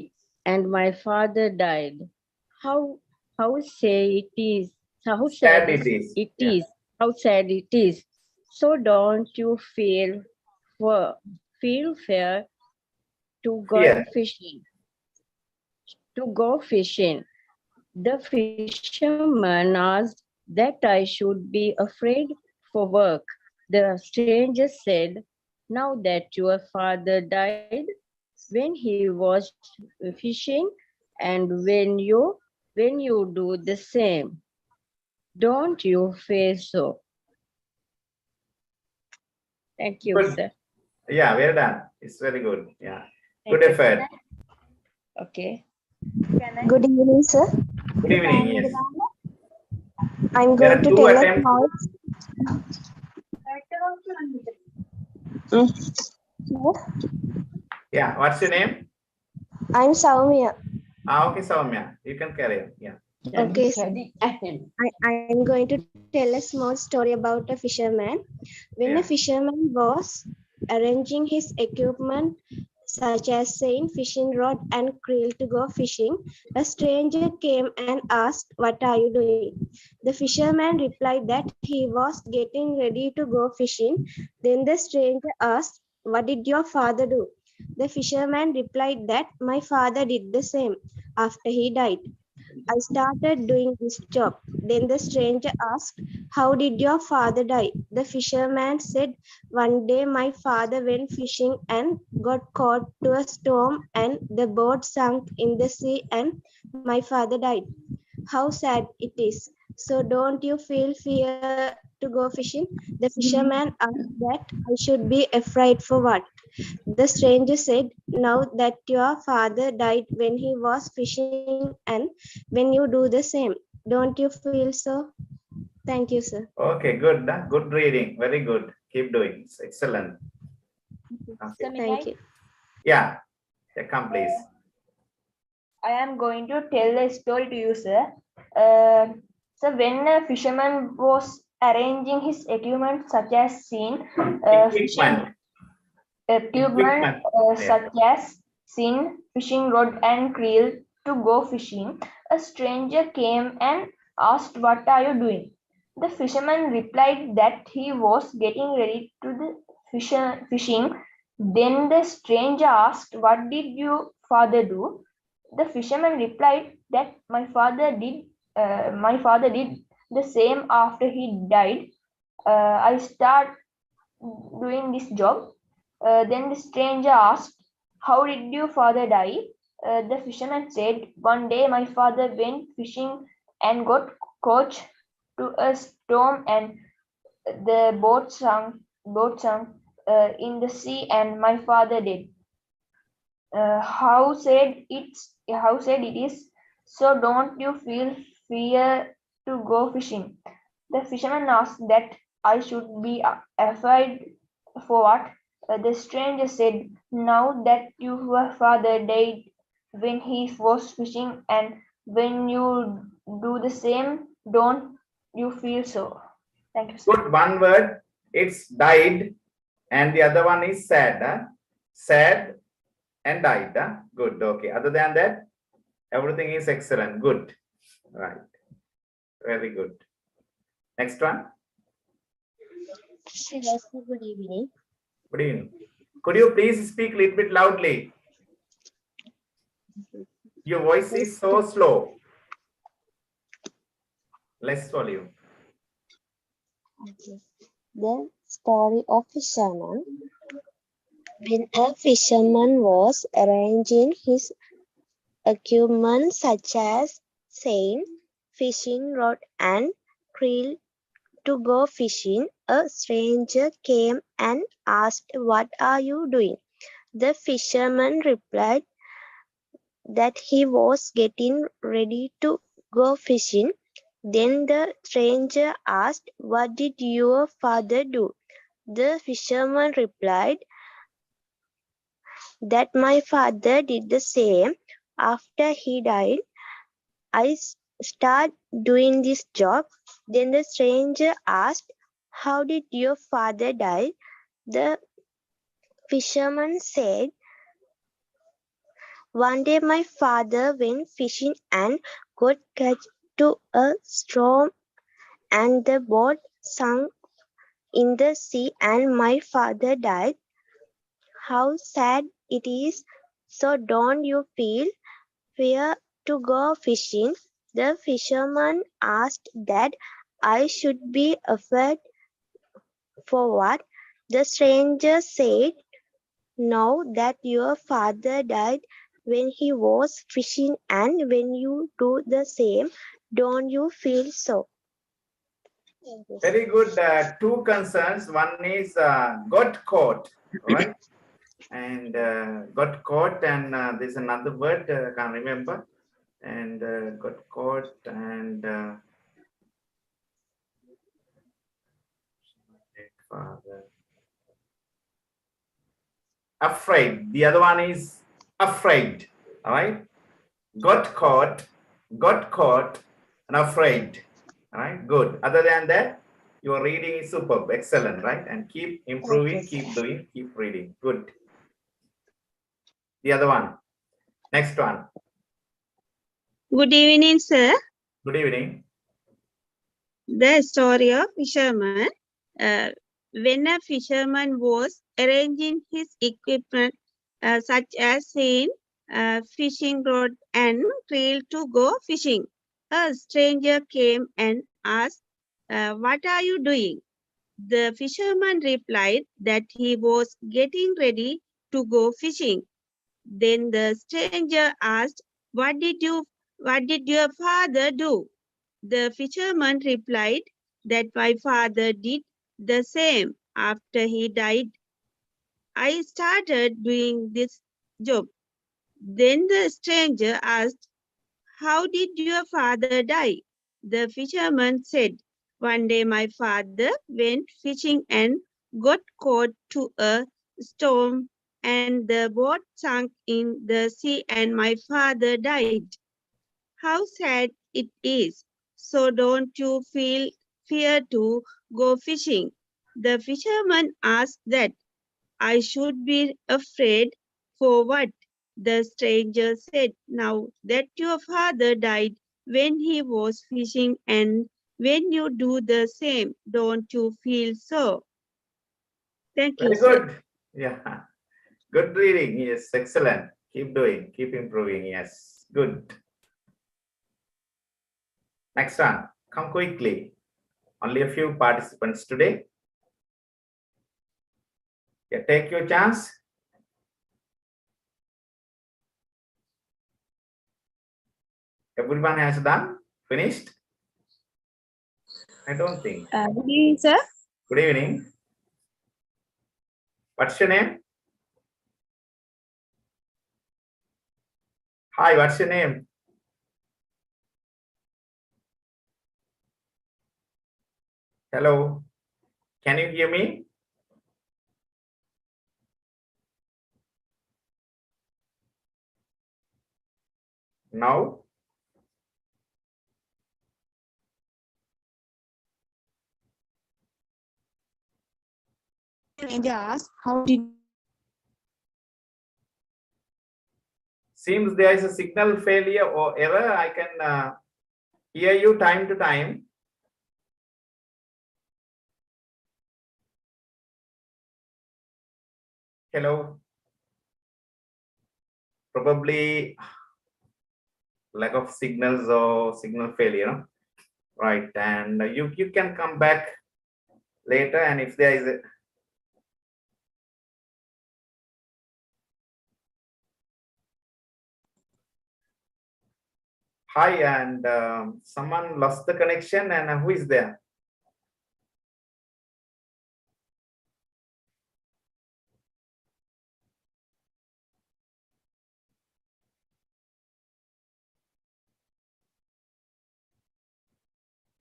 and my father died. How sad it is. How sad Sad it is. it Yeah. is. How sad it is. So don't you feel fair to go Fear. fishing. To go fishing. The fisherman asked that I should be afraid for work. The stranger said, "Now that your father died when he was fishing and when you do the same, don't you feel so?" Thank you, Good. sir. Yeah, well done. It's very good. Yeah. Thank Good you, effort. Okay. Good evening, sir. Good evening. Yes. I'm There going are to 2 tell a attempts. small. Yeah. What's your name? I'm Soumya. Okay, Soumya. You can carry on. Yeah. Okay, sir. I'm going to tell a small story about a fisherman. When Yeah. a fisherman was arranging his equipment, such as saying fishing rod and creel to go fishing, a stranger came and asked, "What are you doing?" The fisherman replied that he was getting ready to go fishing. Then the stranger asked, "What did your father do?" The fisherman replied that my father did the same after he died. I started doing this job. Then the stranger asked, "How did your father die?" The fisherman said, "One day my father went fishing and got caught to a storm and the boat sunk in the sea and my father died." How sad it is. So don't you feel fear to go fishing? The fisherman asked that I should be afraid for what? The stranger said, "Now that your father died when he was fishing and when you do the same, don't you feel so?" Thank you, sir. Okay, good. Good reading. Very good. Keep doing. It's excellent. Okay. Thank you. Yeah. Yeah, come please. I am going to tell a story to you, sir. So when a fisherman was arranging his equipment, such as fishing equipment such as fishing rod and creel to go fishing, a stranger came and asked, "What are you doing?" The fisherman replied that he was getting ready to the fishing. Then the stranger asked, "What did your father do?" The fisherman replied that my father did the same after he died. I start doing this job. Then the stranger asked, "How did your father die?" The fisherman said, "One day my father went fishing and got caught to a storm, and the boat sunk in the sea, and my father did." How said it is. So don't you feel fear to go fishing? The fisherman asked that I should be afraid for what? The stranger said, "Now that your father died when he was fishing, and when you do the same, don't you feel so?" Thank you, sir. Put one word, it's died, and the other one is sad. Huh? Sad and died. Huh? Good. Okay. Other than that, everything is excellent. Good. Right. Very good. Next one. Hello, sir. Good evening. Good evening. Could you please speak a little bit loudly? Your voice is so slow. Less volume. Okay. The story of fisherman. When a fisherman was arranging his equipment such as seine, fishing rod and creel to go fishing, a stranger came and asked, "What are you doing?" The fisherman replied that he was getting ready to go fishing. Then the stranger asked, "What did your father do?" The fisherman replied that my father did the same after he died. I start doing this job. Then the stranger asked, "How did your father die?" The fisherman said, "One day my father went fishing and got caught to a storm, and the boat sunk in the sea, and my father died. How sad it is. So don't you feel fear to go fishing?" The fisherman asked that I should be afraid for what? The stranger said, "Now that your father died when he was fishing, and when you do the same, don't you feel so?" Very good. Two concerns. One is got caught, right? And got caught, and there's another word I can't remember. And got caught and father. Afraid. The other one is afraid. All right. Got caught, and afraid. All right. Good. Other than that, your reading is superb, excellent, right? And keep improving, keep doing, keep reading. Good. The other one. Next one. Good evening, sir. Good evening. The story of fisherman. When a fisherman was arranging his equipment, such as seine, fishing rod and creel to go fishing, a stranger came and asked, "What are you doing?" The fisherman replied that he was getting ready to go fishing. Then the stranger asked, what did your father do?" The fisherman replied that my father did the same after he died. I started doing this job. Then the stranger asked, "How did your father die?" The fisherman said, "One day my father went fishing and got caught to a storm, and the boat sunk in the sea, and my father died. How sad it is. So don't you feel fear to go fishing? The fisherman asked that. I should be afraid for what? The stranger said, now that your father died when he was fishing, and when you do the same, don't you feel so? Thank you, Very sir. good. Yeah. Good reading. Yes, excellent. Keep doing, keep improving. Yes, good. Next one, come quickly. Only a few participants today. Yeah, take your chance. Everyone has done, finished? I don't think. Good evening, sir. Good evening. What's your name? Hi, what's your name? Hello. Can you hear me? No? Ranger asked, how did Seems there is a signal failure or error. I can hear you time to time. Hello. Probably lack of signals or signal failure. Right. And you can come back later, and if there is a hi, and someone lost the connection, and who is there?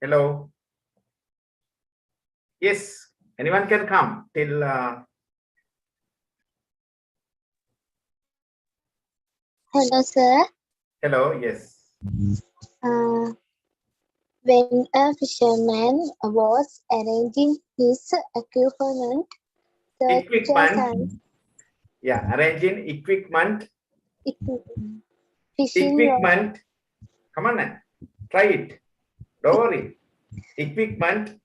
Hello. Yes, anyone can come till Hello, sir. hello. Yes. Uh, when a fisherman was arranging his equipment, such as Equipment. Yeah, arranging equipment. fishing rod, Equipment. Come on, now. Try it. Don't worry. Equipment.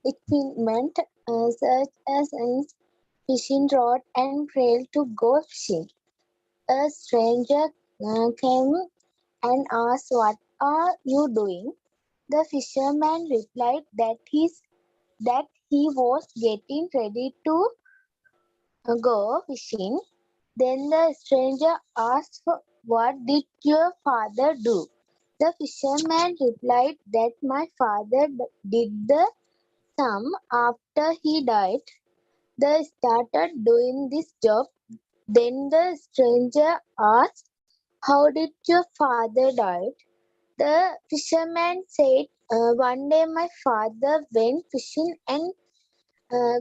equipment such as a fishing rod and reel to go fishing. A stranger came and asked, "What are you doing?" The fisherman replied that he was getting ready to go fishing. Then the stranger asked, "What did your father do?" The fisherman replied that my father did the same after he died. They started doing this job. Then the stranger asked, "How did your father die?" The fisherman said, "One day my father went fishing and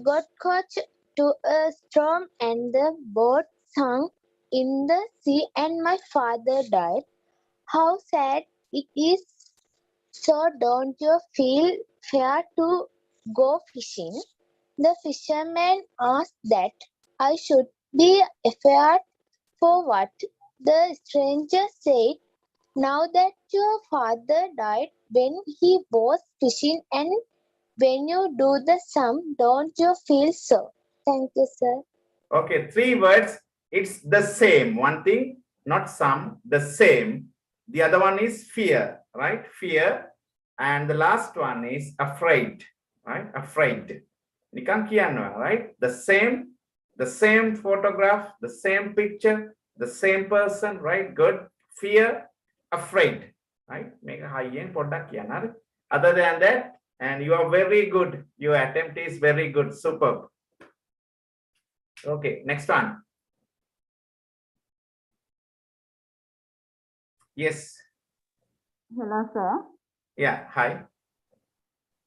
got caught to a storm and the boat sank in the sea and my father died. How sad it is. So don't you feel fair to go fishing?" The fisherman asked that. "I should be afraid for what?" The stranger said, "Now that your father died when he was fishing, and when you do the sum, don't you feel so?" Thank you, sir. Okay, 3 words. It's the same. One thing, not some, the same. The other one is fear, right? Fear. And the last one is afraid, right? Afraid. Nikan kiyanwa, right? The same photograph, the same picture, the same person, right? Good. Fear, afraid, right? Make a high end product. Other than that, and you are very good. Your attempt is very good. Superb. Okay, next one. Yes. Hello, sir. Yeah. Hi.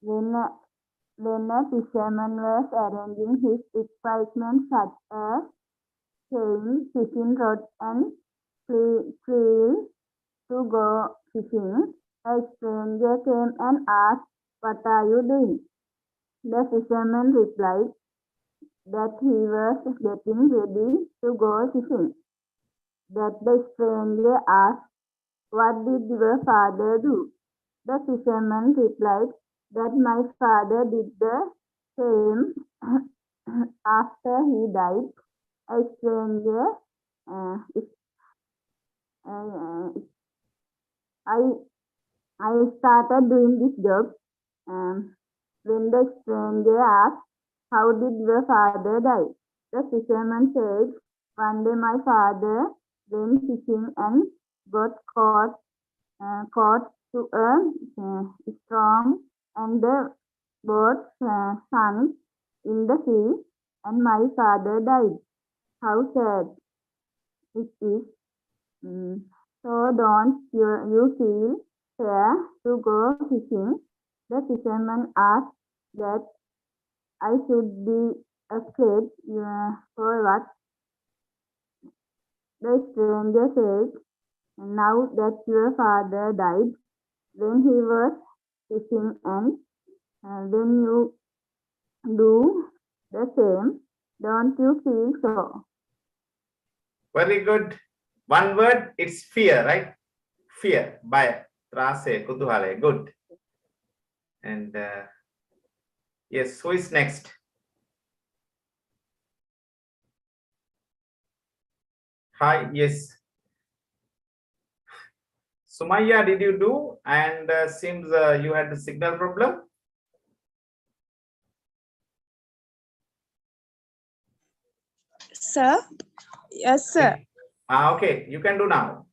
When a fisherman was arranging his equipment such as saying fishing rod and creel to go fishing. A stranger came and asked, "What are you doing?" The fisherman replied that he was getting ready to go fishing. That the stranger asked, "What did your father do?" The fisherman replied that my father did the same after he died. A stranger, uh, uh, I started doing this job when the stranger asked, "How did your father die?" The fisherman said, "One day my father went fishing and got caught to a storm, and the boat sank in the sea, and my father died. How sad it is. So don't you feel fair to go fishing?" The fisherman asked that I should be afraid for what. The stranger said, "Now that your father died when he was fishing, and when you do the same, don't you feel so?" Very good. One word, it's fear, right? Fear. By Trase Kutuhale. Good. And yes, who is next? Hi, yes. Sumaya, did you do? And seems you had the signal problem. Sir? Yes, sir. Okay. Okay, you can do now.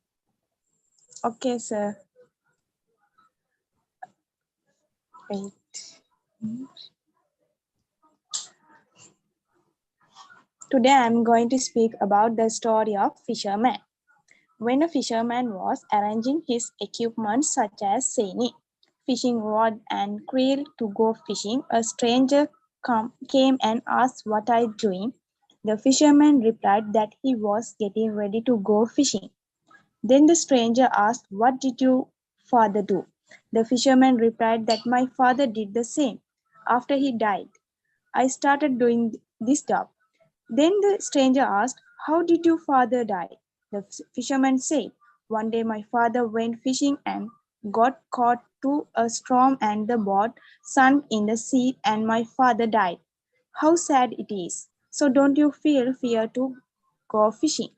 Okay, sir. Wait. Today I'm going to speak about the story of fisherman. When a fisherman was arranging his equipment such as seine, fishing rod and creel to go fishing, a stranger came and asked, "What are you doing?" The fisherman replied that he was getting ready to go fishing. Then the stranger asked, "What did your father do?" The fisherman replied that my father did the same after he died. I started doing this job. Then the stranger asked, "How did your father die?" The fisherman said, "One day my father went fishing and got caught to a storm, and the boat sank in the sea, and my father died. How sad it is. So don't you feel fear to go fishing?"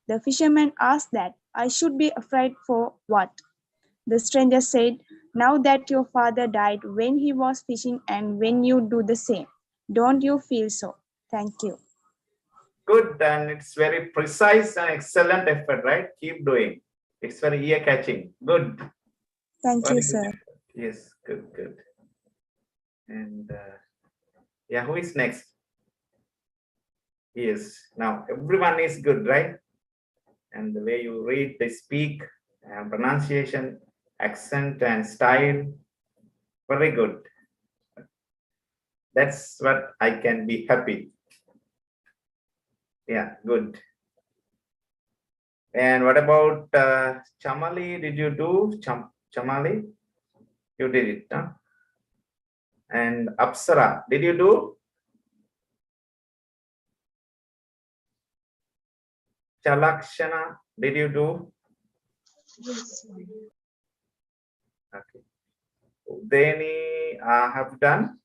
The fisherman asked that I should be afraid for what? The stranger said, "Now that your father died when he was fishing, and when you do the same, don't you feel so?" Thank you. Good, and it's very precise and excellent effort, right? Keep doing. It's very ear catching. Good. Thank Very you, good. sir. Yes, good, good. And yeah, who is next? Yes, now everyone is good, right? And the way you read, they speak, and pronunciation, accent, and style, very good. That's what I can be happy. Yeah, good. And what about Chamali? Did you do Chamali? You did it, huh? And Apsara, did you do? Chalakshana, did you do? Yes. Okay. Udeni, have done.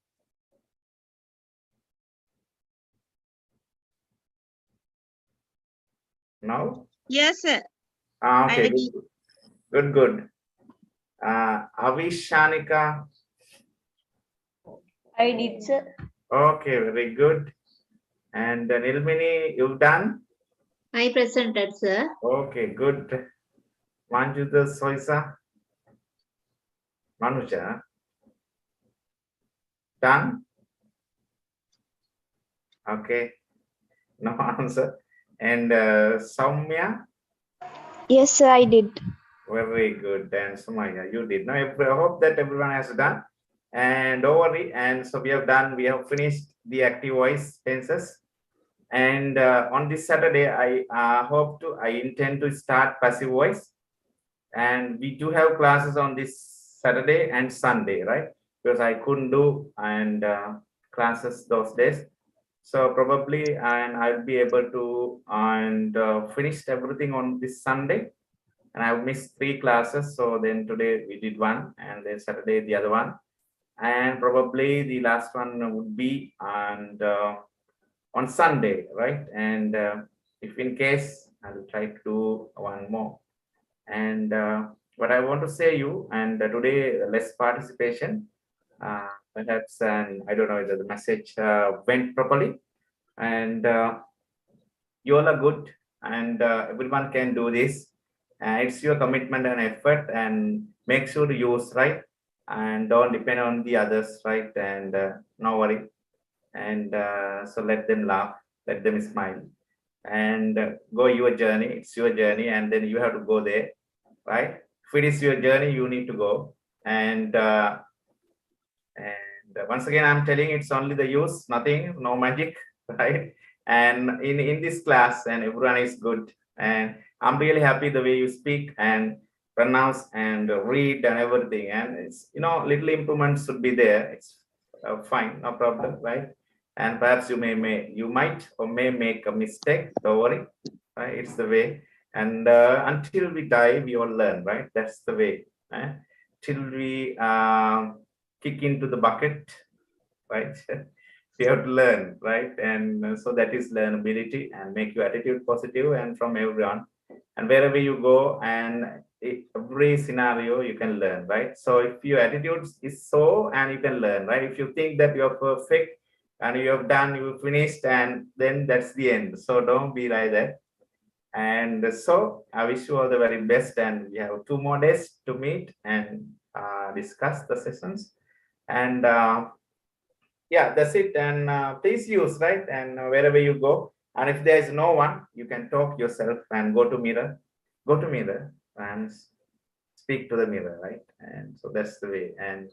No? Yes, sir. Okay, I did. good, good. Avishanika. I did, sir. Okay, very good. And Nilmini, you've done? I presented, sir. Okay, good. Manjuta Soisa. Manusha. Done? Okay. No answer. And Soumya. Yes, sir, I did. Very good. And Sumaya, you did. Now, I hope that everyone has done. And don't worry. And so we have done, we have finished the active voice tenses. And on this Saturday, I intend to start passive voice. And we do have classes on this Saturday and Sunday, right? Because I couldn't do and classes those days. So probably, and I'll be able to finish everything on this Sunday. And I've missed 3 classes. So then today we did 1, and then Saturday the other one. And probably the last one would be on Sunday, right? And if in case, I'll try to do 1 more. And what I want to say you, and today less participation, perhaps, and I don't know whether the message went properly. And you all are good, and everyone can do this. It's your commitment and effort, and make sure to use right, and don't depend on the others, right? And no worry. And so let them laugh, let them smile, and go your journey. It's your journey, and then you have to go there, right? If it is your journey, you need to go. And once again, I'm telling it's only the use, nothing, no magic, right? And in this class, and everyone is good, and I'm really happy the way you speak and pronounce and read and everything. And it's, little improvements should be there. It's fine, no problem, right? And perhaps you might or may make a mistake. Don't worry, right? It's the way. And until we die, we all learn, right? That's the way. Till we kick into the bucket, right? We have to learn, right? And so that is learnability, and make your attitude positive and from everyone. And wherever you go, and every scenario you can learn, right? So if your attitude is so, and you can learn, right? If you think that you're perfect and you have done, you finished, and then that's the end. So don't be like that. And so I wish you all the very best, and we have 2 more days to meet and discuss the sessions. And yeah, that's it. And please use, right? And wherever you go, and if there is no one, you can talk yourself and go to mirror and speak to the mirror, right? And so that's the way. And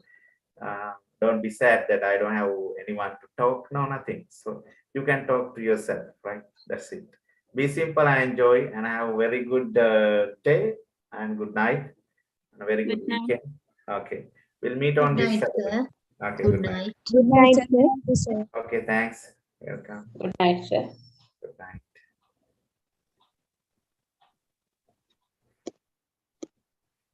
don't be sad that I don't have anyone to talk. No, nothing. So you can talk to yourself, right? That's it. Be simple and enjoy, and have a very good day and good night and a very good weekend. Okay, we'll meet on this Saturday. Okay, good night. Good night. Good night, sir. Okay, thanks. Welcome. Good night, sir.